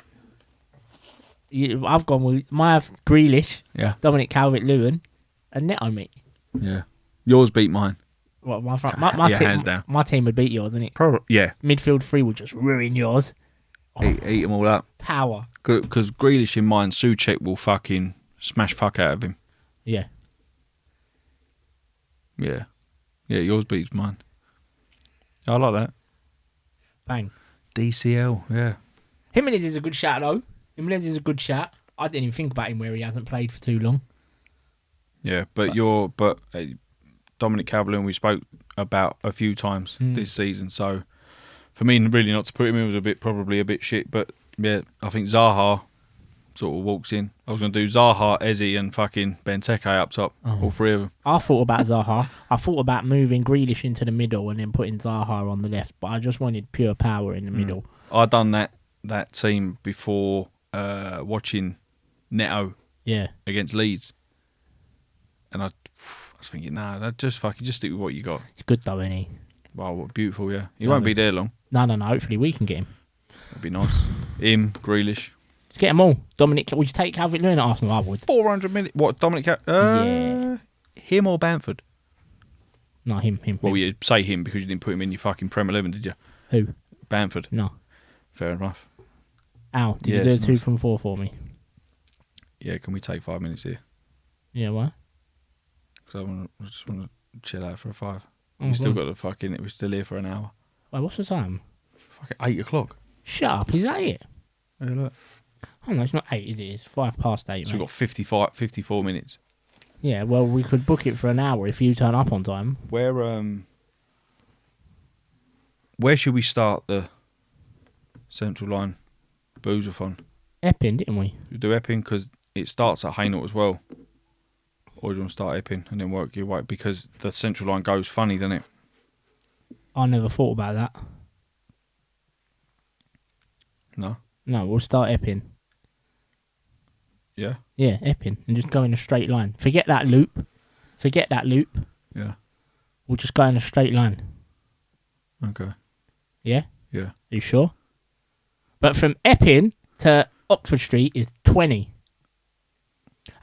I've gone with my Grealish, Yeah. Dominic Calvert-Lewin, and Neto, mate. Yeah. Yours beat mine. Well, my Yeah, team, hands down. my team would beat yours, isn't it? Probably. Yeah. Midfield three would just ruin yours. Eat them all up. Power. Because Grealish in mine, Soucek will fucking smash fuck out of him. Yeah. Yeah. Yeah, yours beats mine. I like that. Bang. DCL, yeah. Jimenez is a good shout, though. Jimenez is a good shout. I didn't even think about him where he hasn't played for too long. Yeah, but Dominic Calvert-Lewin we spoke about a few times this season, so for me really not to put him in was probably a bit shit, but yeah, I think Zaha sort of walks in. I was going to do Zaha, Eze and fucking Benteke up top, all three of them. I thought about Zaha. I thought about moving Grealish into the middle and then putting Zaha on the left, but I just wanted pure power in the middle. I done that team before watching Neto against Leeds, and I was thinking, nah, just stick with what you got. It's good though, isn't he? Wow, what beautiful, yeah. He won't be there long. No. Hopefully we can get him. That'd be nice. Him, Grealish. Let's get them all. Dominic, would you take Calvert-Lewin at Arsenal? I would. 400 minutes. What, Dominic? Yeah. Him or Bamford? No, him. Well, you say him because you didn't put him in your fucking Premier 11, did you? Who? Bamford. No. Fair enough. Al, did you do a 2 from 4 for me? Yeah, can we take 5 minutes here? Yeah, why? Because I just want to chill out for a 5. Oh, We still got the fucking. We're still here for an hour. Wait, what's the time? Fucking 8 o'clock. Shut up, is that it? Yeah, look. Oh no, it's not 8, is it? It's 5 past 8, So mate. we've got 54 minutes. Yeah, well, we could book it for an hour if you turn up on time. Where should we start the Central Line boozathon? Epping, didn't we? We do Epping because it starts at Hainault as well. Or do you want to start Epping and then work your way? Because the Central Line goes funny, doesn't it? I never thought about that. No. No, we'll start Epping. Yeah. Yeah, Epping, and just go in a straight line. Forget that loop. Yeah. We'll just go in a straight line. Okay. Yeah? Yeah. Are you sure? But from Epping to Oxford Street is 20.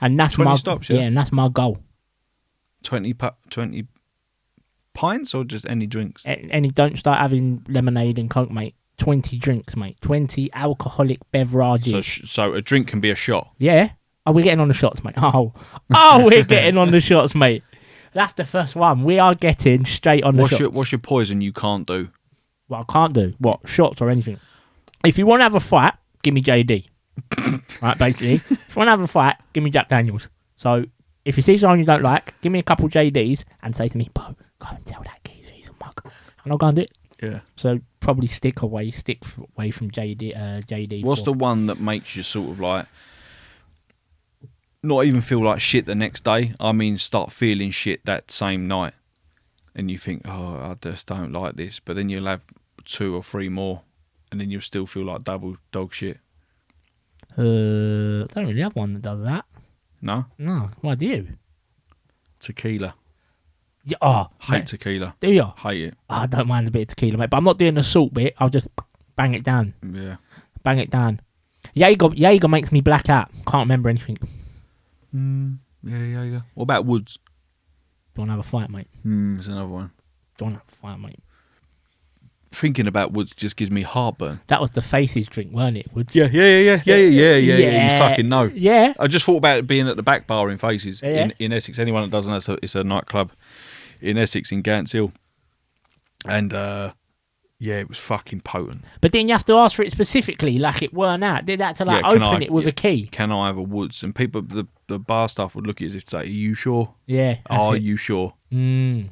And that's 20 my stops, yeah? and that's my goal. 20 pints or just any drinks? And you don't start having lemonade and Coke, mate. 20 drinks, mate. 20 alcoholic beverages. So a drink can be a shot. Yeah. Oh, we're getting on the shots, mate. Oh, we're getting on the shots, mate. That's the first one. We are getting straight on the shots. What's your poison you can't do? What I can't do? What? Shots or anything? If you want to have a fight, give me JD. Right, basically. If you want to have a fight, give me Jack Daniels. So, if you see someone you don't like, give me a couple JDs and say to me, Bo, go and tell that geezer he's a mug. And I'll go and do it. Yeah. So, probably stick away from JD. What's the one that makes you sort of like not even feel like shit the next day? I mean, start feeling shit that same night. And you think, oh, I just don't like this. But then you'll have 2 or 3 more. And then you'll still feel like double dog shit. I don't really have one that does that. No? No. Why do you? Tequila. Yeah, oh, Hate mate. tequila. Do you? Hate it. I don't mind a bit of tequila, mate. But I'm not doing the salt bit. I'll just bang it down. Yeah. Bang it down. Jaeger makes me black out. Can't remember anything. Yeah. What about Woods? Do you want to have a fight, mate? It's another one. Do you want to have a fight, mate? Thinking about Woods just gives me heartburn. That was the Faces drink, weren't it, Woods? Yeah. You fucking know. Yeah. I just thought about it being at the back bar in Faces Yeah. in Essex. Anyone that doesn't know, it's a nightclub in Essex in Gants Hill. And it was fucking potent. But then you have to ask for it specifically, like it weren't out. Did that to open it with a key? Can I have a Woods? And people, the bar staff would look at it as if to say, are you sure? Yeah. Are you sure? You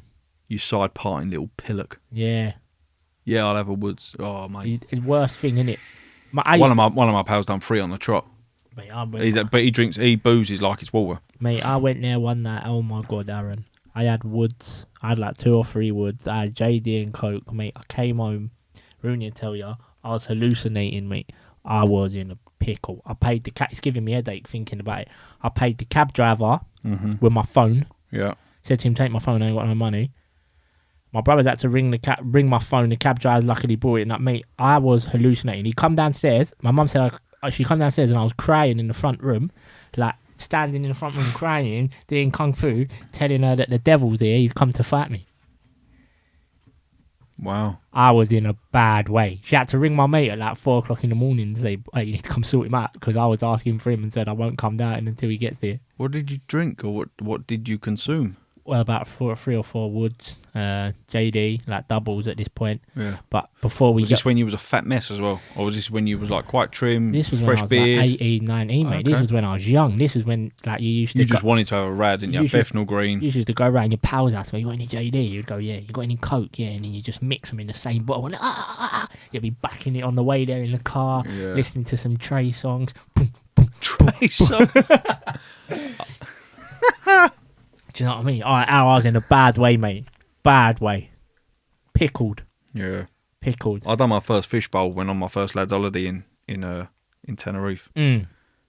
side parting little pillock. Yeah. Yeah, I'll have a Woods. Oh, mate. It's worst thing, innit? One of my pals done 3 on the trot. Mate, But he boozes like it's water. Mate, I went there one night. Oh my god, Aaron. I had Woods. I had like 2 or 3 Woods. I had JD and Coke, mate. I came home. Rooney tell you, I was hallucinating, mate. I was in a pickle. I paid the cab. It's giving me a headache thinking about it. I paid the cab driver with my phone. Yeah. Said to him, take my phone. I ain't got no money. My brother's had to ring my phone. The cab driver luckily brought it up, mate. I was hallucinating. He come downstairs. My mum said she come downstairs and I was crying in the front room, like standing in the front room crying, doing kung fu, telling her that the devil's here. He's come to fight me. Wow. I was in a bad way. She had to ring my mate at like 4 o'clock in the morning and say, hey, you need to come sort him out, because I was asking for him and said I won't come down until he gets there. What did you drink, or what did you consume? Well, about 3 or 4 Woods, JD, like doubles at this point. Yeah. But before we was this when you was a fat mess as well? Or was this when you was like quite trim, this was fresh when I was beard? like 18, 19, mate. Okay. This was when I was young. This is when like you used to You just wanted to have a rad, didn't you? Bethnal Green. You used to go around your pals' house. You got any JD? You'd go, yeah. You got any Coke? Yeah. And then you just mix them in the same bottle. And you'd be backing it on the way there in the car, listening to some Trey songs. Trey songs. Do you know what I mean? I was in a bad way, mate. Bad way. Pickled. Yeah. Pickled. I done my first fishbowl when on my first lad's holiday in Tenerife.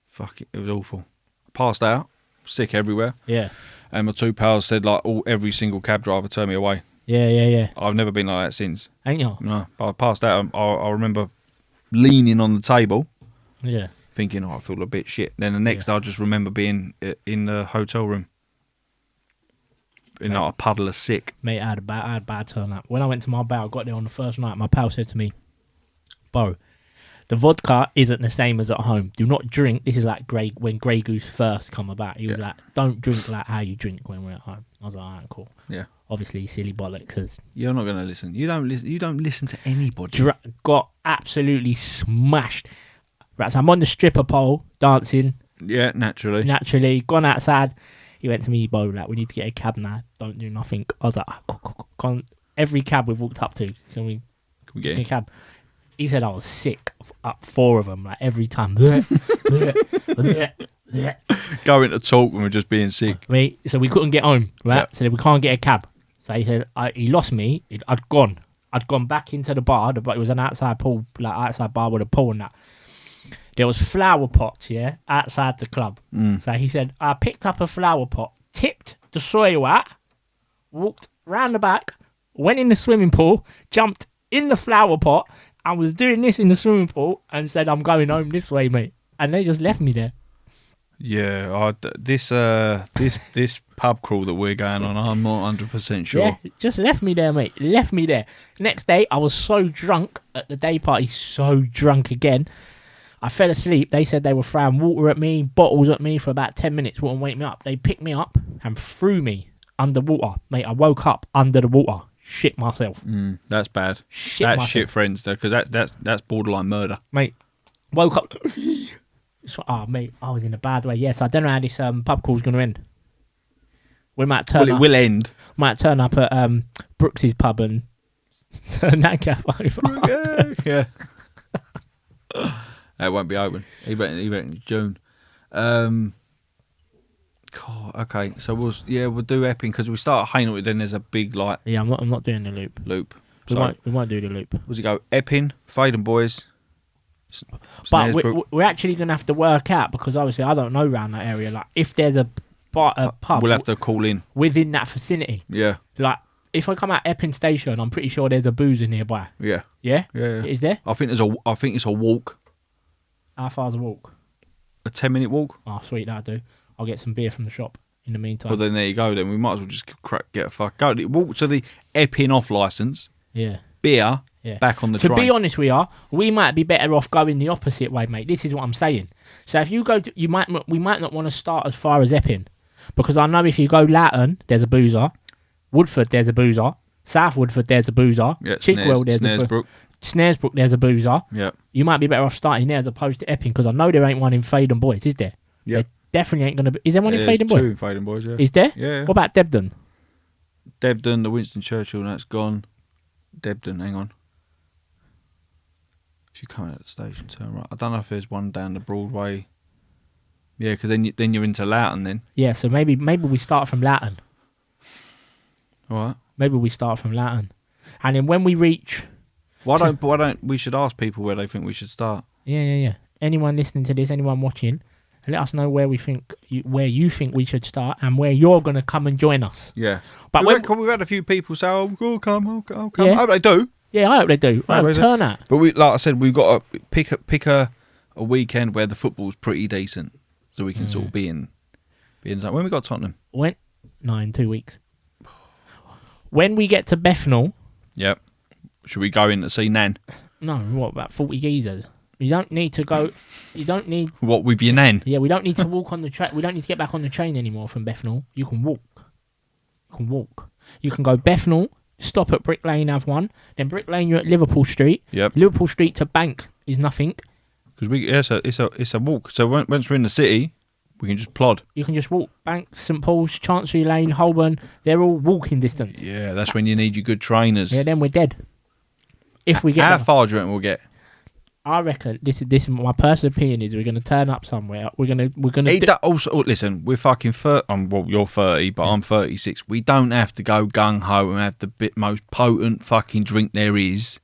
Fuck it was awful. Passed out, sick everywhere. Yeah. And my 2 pals said like every single cab driver turned me away. Yeah. I've never been like that since. Ain't you? No, I passed out. I remember leaning on the table. Yeah. Thinking, I feel a bit shit. Then the next day, I just remember being in the hotel room. In like a puddle of sick. Mate, I had a bad turn up. When I went to my bar, I got there on the first night, my pal said to me, Bo, the vodka isn't the same as at home. Do not drink. This is like when Grey Goose first come about. He was like, don't drink like how you drink when we're at home. I was like, alright, cool. Yeah. Obviously, silly bollocks. You're not going to listen. You don't listen to anybody. Got absolutely smashed. Right, so I'm on the stripper pole, dancing. Yeah, naturally. Gone outside. He went to me, Bo, like, we need to get a cab now. Don't do nothing. I was like, cool. Every cab we've walked up to, can we get a cab? He said I was sick. Up 4 of them, like, every time. Going to talk when we're just being sick. Mate, so we couldn't get home, right? Yep. So we can't get a cab. So he said, he lost me. I'd gone. I'd gone back into the bar, but it was an outside pool, like outside bar with a pool and that. There was flower pots, yeah, outside the club. So he said, I picked up a flower pot, tipped the soil out, walked round the back, went in the swimming pool, jumped in the flower pot, and was doing this in the swimming pool, and said, I'm going home this way, mate. And they just left me there. Yeah, this pub crawl that we're going on, I'm not 100% sure. Yeah, just left me there, mate. Left me there. Next day, I was so drunk at the day party, so drunk again. I fell asleep. They said they were throwing water at me, bottles at me for about 10 minutes. Wouldn't wake me up. They picked me up and threw me underwater. Mate, I woke up under the water. Shit myself. That's bad. Myself. Shit, friends, though, because that's borderline murder. Mate, woke up... mate, I was in a bad way. Yes, I don't know how this pub crawl's going to end. We might turn up. It will end. Might turn up at Brooks's pub and turn that gap over. Yeah. It won't be open. He went in June. God, okay, so we'll do Epping because we start at Hainault. Then there's a big like. Yeah, I'm not doing the loop. We might do the loop. Does it go Epping, Faden Boys? But we're actually going to have to work out because obviously I don't know around that area. Like if there's a pub, we'll have to call in within that vicinity. Yeah. Like if I come out Epping Station, I'm pretty sure there's a boozer nearby. Yeah. Yeah. Yeah. Is there? I think it's a walk. How far's a walk? A 10-minute walk. Oh, sweet, that'll do. I'll get some beer from the shop in the meantime. Well, then there you go. Then we might as well just walk to the Epping off license. Yeah. Beer. Yeah. Back on the train. train. To be honest, we might be better off going the opposite way, mate. This is what I'm saying. So if you go, we might not want to start as far as Epping, because I know if you go Latton, there's a boozer. Woodford, there's a boozer. South Woodford, there's a boozer. Yeah, Chigwell, there's a boozer. Snaresbrook, there's a boozer. Yeah. You might be better off starting there as opposed to Epping, because I know there ain't one in Faden Boys, is there? Yeah. There definitely ain't going to be. Is there one in Faden Boys? Two in Faden Boys, yeah. Is there? Yeah. What about Debden? Debden, the Winston Churchill, that's gone. Debden, hang on. If you come out of the station, turn right. I don't know if there's one down the Broadway. Yeah, because then you're into Loughton then. Yeah, so maybe we start from Loughton. All right. Maybe we start from Loughton, and then when we reach. Why don't we should ask people where they think we should start? Yeah. Anyone listening to this, anyone watching, let us know where you think we should start and where you're going to come and join us. Yeah. But we've had a few people say, I'll come. Yeah. I hope they do. Yeah, I hope they do. Turn out. But like I said, we've got to pick a weekend where the football's pretty decent, so we can sort of be in. When we got Tottenham? In 2 weeks. When we get to Bethnal. Yep. Should we go in to see Nan? No, what about 40 geezers? You don't need to go. You don't need. What with your Nan? Yeah, we don't need to walk on the train. We don't need to get back on the train anymore from Bethnal. You can walk. You can go Bethnal. Stop at Brick Lane, have one. Then Brick Lane, you're at Liverpool Street. Yep. Liverpool Street to Bank is nothing. Because it's a walk. So once we're in the city, we can just plod. You can just walk. Bank, St Paul's, Chancery Lane, Holborn. They're all walking distance. Yeah, that's when you need your good trainers. Yeah, then we're dead. If we get how far do you reckon we'll get? I reckon this is my personal opinion is we're going to turn up somewhere. We're going to. Also, listen, we're fucking 30. Well, you're 30, but I'm 36. We don't have to go gung ho and have the most potent fucking drink there is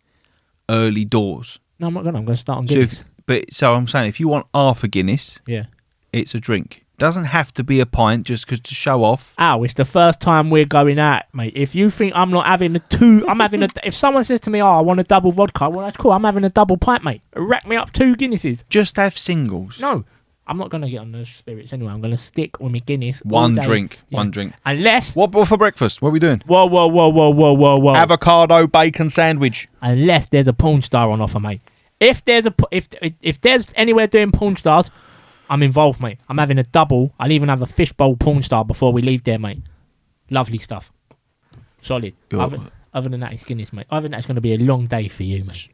early doors. No, I'm not going to. I'm going to start on Guinness. So I'm saying, if you want half a Guinness, yeah, it's a drink. Doesn't have to be a pint just because to show off. It's the first time we're going out, mate. If you think I'm not having I'm having if someone says to me, I want a double vodka, well, that's cool. I'm having a double pint, mate. Rack me up 2 Guinnesses. Just have singles. No, I'm not going to get on the spirits anyway. I'm going to stick with my Guinness. One drink. Unless... What for breakfast? What are we doing? Whoa. Avocado bacon sandwich. Unless there's a porn star on offer, mate. If there's anywhere doing porn stars... I'm involved, mate. I'm having a double. I'll even have a fishbowl porn star before we leave there, mate. Lovely stuff. Solid. Other than that, it's Guinness, mate. Other than that, it's going to be a long day for you, mate.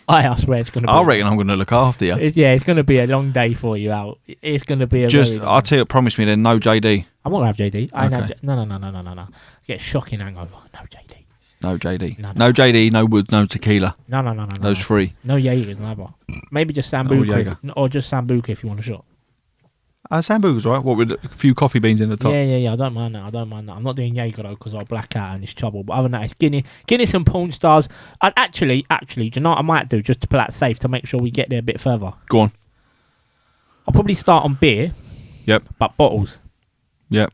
I swear it's going to be. I reckon I'm going to look after you. It's going to be a long day for you, Al. It's going to be I'll tell you, promise me then, no JD. I won't have JD. Okay. No. Get a shocking hangover. No JD. No JD. No. JD, no wood, no tequila. No. Those 3. No Jaegers, neither. Maybe just Sambuca. Or just Sambuca if you want a shot. Sambuca's right. What with a few coffee beans in the top? Yeah. I don't mind that. I'm not doing Jaeger though because I'll black out and it's trouble. But other than that, it's Guinness and Porn Stars. I'd actually, do you know what I might do just to play that safe to make sure we get there a bit further? Go on. I'll probably start on beer. Yep. But bottles. Yep.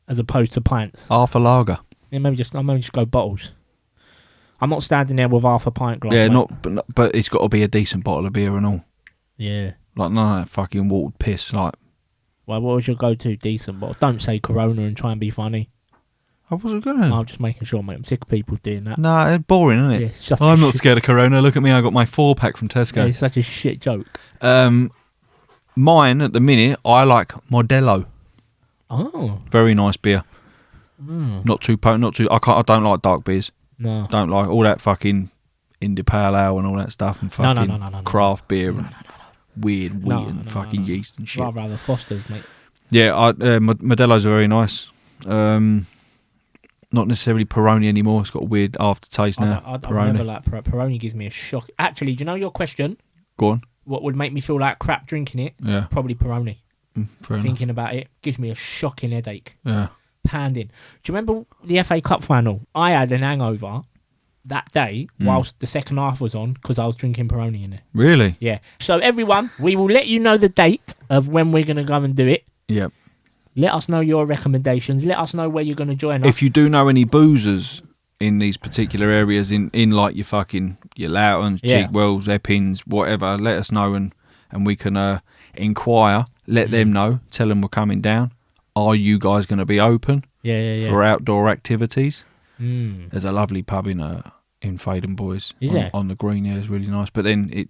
As opposed to pints. Half a lager. Yeah, maybe just go bottles. I'm not standing there with half a pint glass. Yeah, mate. but it's got to be a decent bottle of beer and all. Yeah. Like none of that fucking watered piss. Like, well, what was your go-to decent bottle? Don't say Corona and try and be funny. I wasn't gonna. I'm just making sure, mate. I'm sick of people doing that. Nah, it's boring, isn't it? Yeah, it's just I'm not scared of Corona. Look at me. I got my 4-pack from Tesco. Yeah, it's such a shit joke. Mine at the minute, I like Modelo. Oh. Very nice beer. Not too potent. Not too. I don't like dark beers. No. Don't like all that fucking India Pale Ale and all that stuff and fucking No. craft beer and weird wheat and fucking yeast and shit. Rather have a Foster's, mate. Yeah, Modelo's are very nice. Not necessarily Peroni anymore. It's got a weird aftertaste now. I've never liked Peroni. Gives me a shock. Actually, do you know your question? Go on. What would make me feel like crap drinking it? Yeah. Probably Peroni. Fair Thinking about it gives me a shocking headache. Yeah. Pounding. Do you remember the FA Cup final? I had an hangover that day whilst the second half was on because I was drinking Peroni in it. Really? Yeah. So everyone, we will let you know the date of when we're going to go and do it. Yep. Let us know your recommendations. Let us know where you're going to join us. If you do know any boozers in these particular areas, in like your Loutons, Cheekwells, Eppings, whatever, let us know and we can inquire. Let them know. Tell them we're coming down. Are you guys going to be open? Yeah. For outdoor activities? Mm. There's a lovely pub in Faden, boys. Is there? On the green, yeah, it's really nice. But then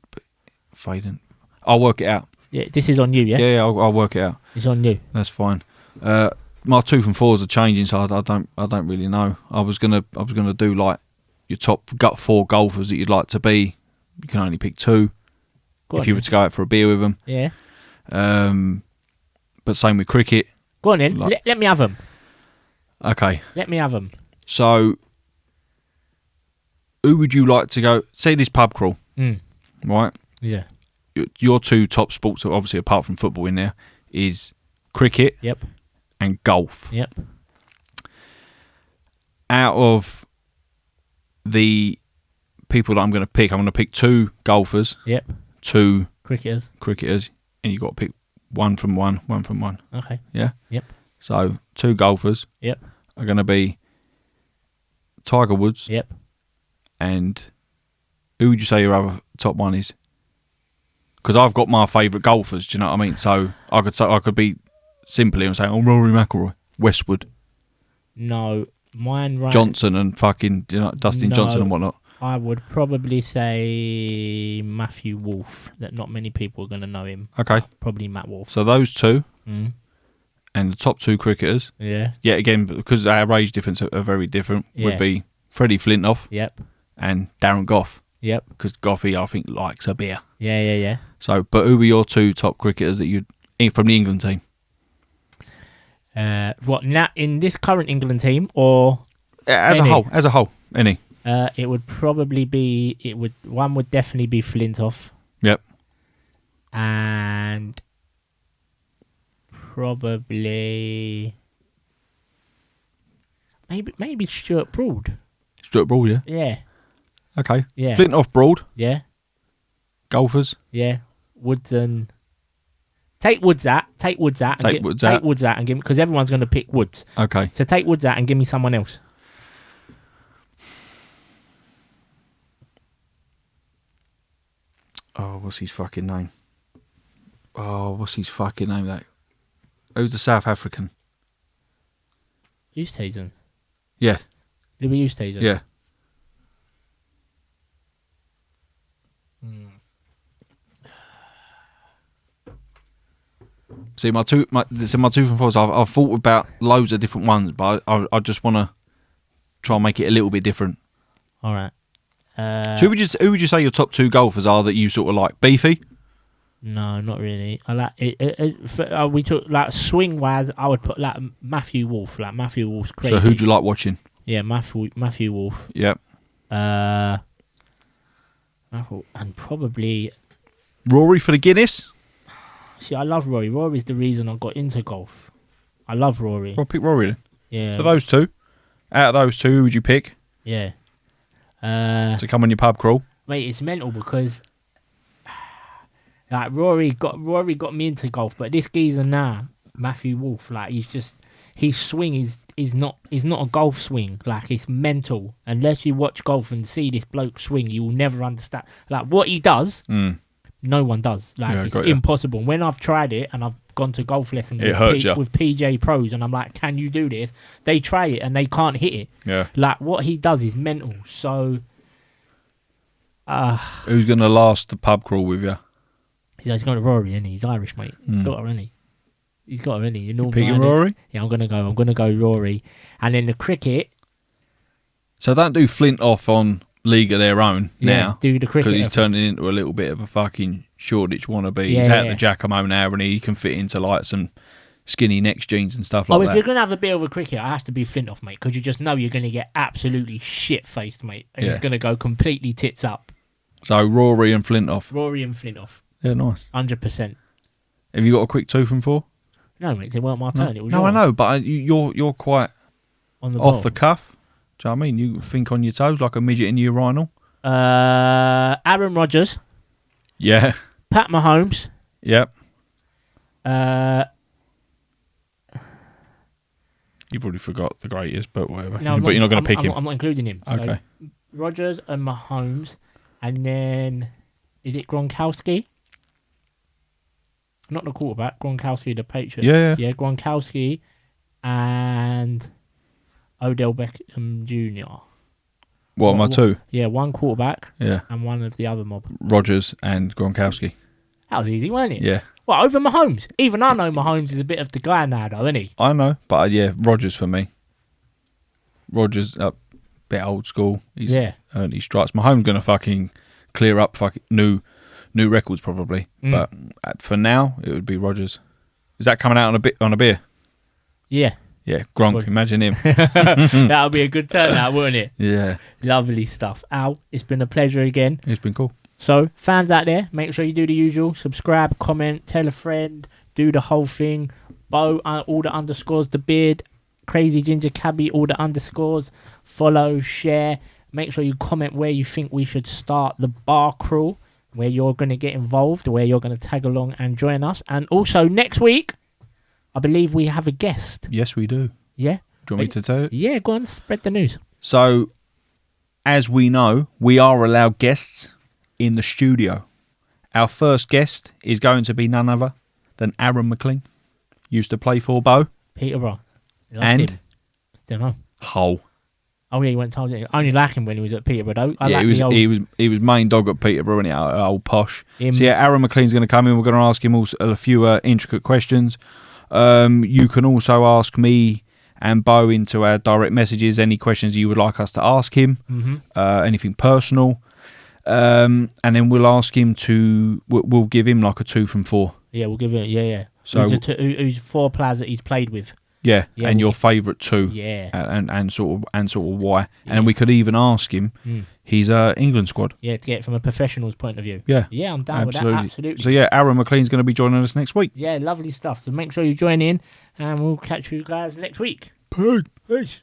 Faden, I'll work it out. Yeah, this is on you, yeah? Yeah, I'll work it out. It's on you. That's fine. My 2 from 4s are changing, so I don't really know. I was gonna do like your top 4 golfers that you'd like to be. You can only pick 2 if you were to go out for a beer with them. Yeah. But same with cricket. Go on then. Let me have them. Okay. Let me have them. So, who would you like to go? Say this pub crawl, right? Yeah. Your 2 top sports, obviously apart from football in there, is cricket. Yep. And golf. Yep. Out of the people that I'm going to pick 2 golfers. Yep. 2 cricketers, and you've got to pick one from one. Okay. Yeah? Yep. So, 2 golfers. Yep. Are going to be Tiger Woods. Yep. And who would you say your other top one is? Because I've got my favourite golfers, do you know what I mean? So, I could be simply and say, Rory McIlroy, Westwood. No, mine right. Johnson and fucking Dustin Johnson and whatnot. I would probably say Matthew Wolff. That not many people are going to know him. Okay. Probably Matt Wolff. So those 2, and the top 2 cricketers. Yeah. Yeah, again, because our age difference are very different, would be Freddie Flintoff. Yep. And Darren Goff. Yep. Because Goffy, I think, likes a beer. Yeah. So, but who were your 2 top cricketers that you'd from the England team? What now in this current England team or as a whole, any? It would probably be. One would definitely be Flintoff. Yep. And probably maybe Stuart Broad. Stuart Broad, yeah. Yeah. Okay. Yeah. Flintoff, Broad. Yeah. Golfers. Yeah. Woods and take Woods out. Take Woods out and give because everyone's going to pick Woods. Okay. So take Woods out and give me someone else. Oh, what's his fucking name? That who's the South African? Oosthuizen. Yeah. Louis Oosthuizen. Yeah. See, my two from 4s. I've thought about loads of different ones, but I just want to try and make it a little bit different. All right. So who would you say your top 2 golfers are that you sort of like? Beefy? No, not really. I like it. We took like swing wise. I would put like Matthew Wolff. Like Matthew Wolff's crazy. So who do you like watching? Yeah, Matthew Wolff. Yep. And probably Rory for the Guinness. See, I love Rory. Rory's the reason I got into golf. I love Rory. Well, pick Rory then. Yeah. So those two. Out of those two, who would you pick Yeah. to come on your pub crawl? Mate, it's mental because like Rory got me into golf, but this geezer now, Matthew Wolf, like his swing is not a golf swing. Like, it's mental. Unless you watch golf and see this bloke swing, you will never understand. Like, what he does, no one does. Like, Yeah, it's impossible. When I've tried it and I've gone to golf lessons with PJ pros and I'm like, can you do this? They try it and they can't hit it. Yeah. Like, what he does is mental. So who's going to last the pub crawl with you? he's going to Rory, isn't he? He's Irish, mate. He's got her, isn't he? He's got her, isn't he? Picking Rory? Yeah, I'm gonna go Rory. And then the cricket. So don't do Flintoff on League of Their Own now. Do the cricket because he's turning into a little bit of a fucking Shoreditch wannabe. Yeah, he's out the Giacomo now, and he can fit into like some skinny next jeans and stuff like that. If you're gonna have a bit of a cricket, it has to be Flintoff, mate, because you just know you're gonna get absolutely shit faced, mate, and it's gonna go completely tits up. So Rory and Flintoff. Rory and Flintoff. Yeah, nice. 100%. Have you got a quick 2 from 4? No, mate, it weren't my turn. It was I know, but you're quite on the off ball. the cuff. Do you know what I mean? You think on your toes like a midget in the urinal. Aaron Rodgers. Yeah. Pat Mahomes. Yep. You've already forgot the greatest, but whatever. No, but you're not going to pick him. I'm not including him. Okay. So Rodgers and Mahomes, and then is it Gronkowski? Not the quarterback, Gronkowski, the Patriot. Yeah. Gronkowski and Odell Beckham Jr. What, my 2? Yeah, one quarterback. Yeah. And one of the other mob. Rodgers and Gronkowski. That was easy, wasn't it? Yeah. Well, over Mahomes. Even I know Mahomes is a bit of the guy now, though, isn't he? I know, but Rodgers for me. Rodgers, a bit old school. He's earned his stripes. Mahomes going to fucking clear up fucking new records probably. But for now, it would be Rodgers. Is that coming out on a beer? Yeah. Yeah, Gronk. Imagine him. That would be a good turnout, wouldn't it? Yeah. Lovely stuff. Al, it's been a pleasure again. It's been cool. So, fans out there, make sure you do the usual. Subscribe, comment, tell a friend, do the whole thing. Bo, all the underscores, the beard, Crazy Ginger Cabby, all the underscores. Follow, share. Make sure you comment where you think we should start the bar crawl, where you're going to get involved, where you're going to tag along and join us. And also, next week, I believe we have a guest. Yes, we do. Yeah? Do you want me to tell you? Yeah, go on, spread the news. So, as we know, we are allowed guests in the studio. Our first guest is going to be none other than Aaron McLean. Used to play for Bo. Peterborough. And? Don't know. Hull. Oh, yeah, he went to I only like him when he was at Peterborough, though. He was main dog at Peterborough, and old posh. So Yeah, Aaron McLean's going to come in. We're going to ask him also a few intricate questions. You can also ask me and Bo into our direct messages any questions you would like us to ask him, anything personal, and then we'll ask him we'll give him like a 2 from 4. Yeah, we'll give it. Yeah. So who's 4 players that he's played with? Yeah, Yeah, and we'll your favourite 2. Yeah. And sort of why. And then we could even ask him his England squad. Yeah, to get it from a professional's point of view. Yeah. Yeah, I'm down with that. Absolutely. So yeah, Aaron McLean's going to be joining us next week. Yeah, lovely stuff. So make sure you join in, and we'll catch you guys next week. Peace.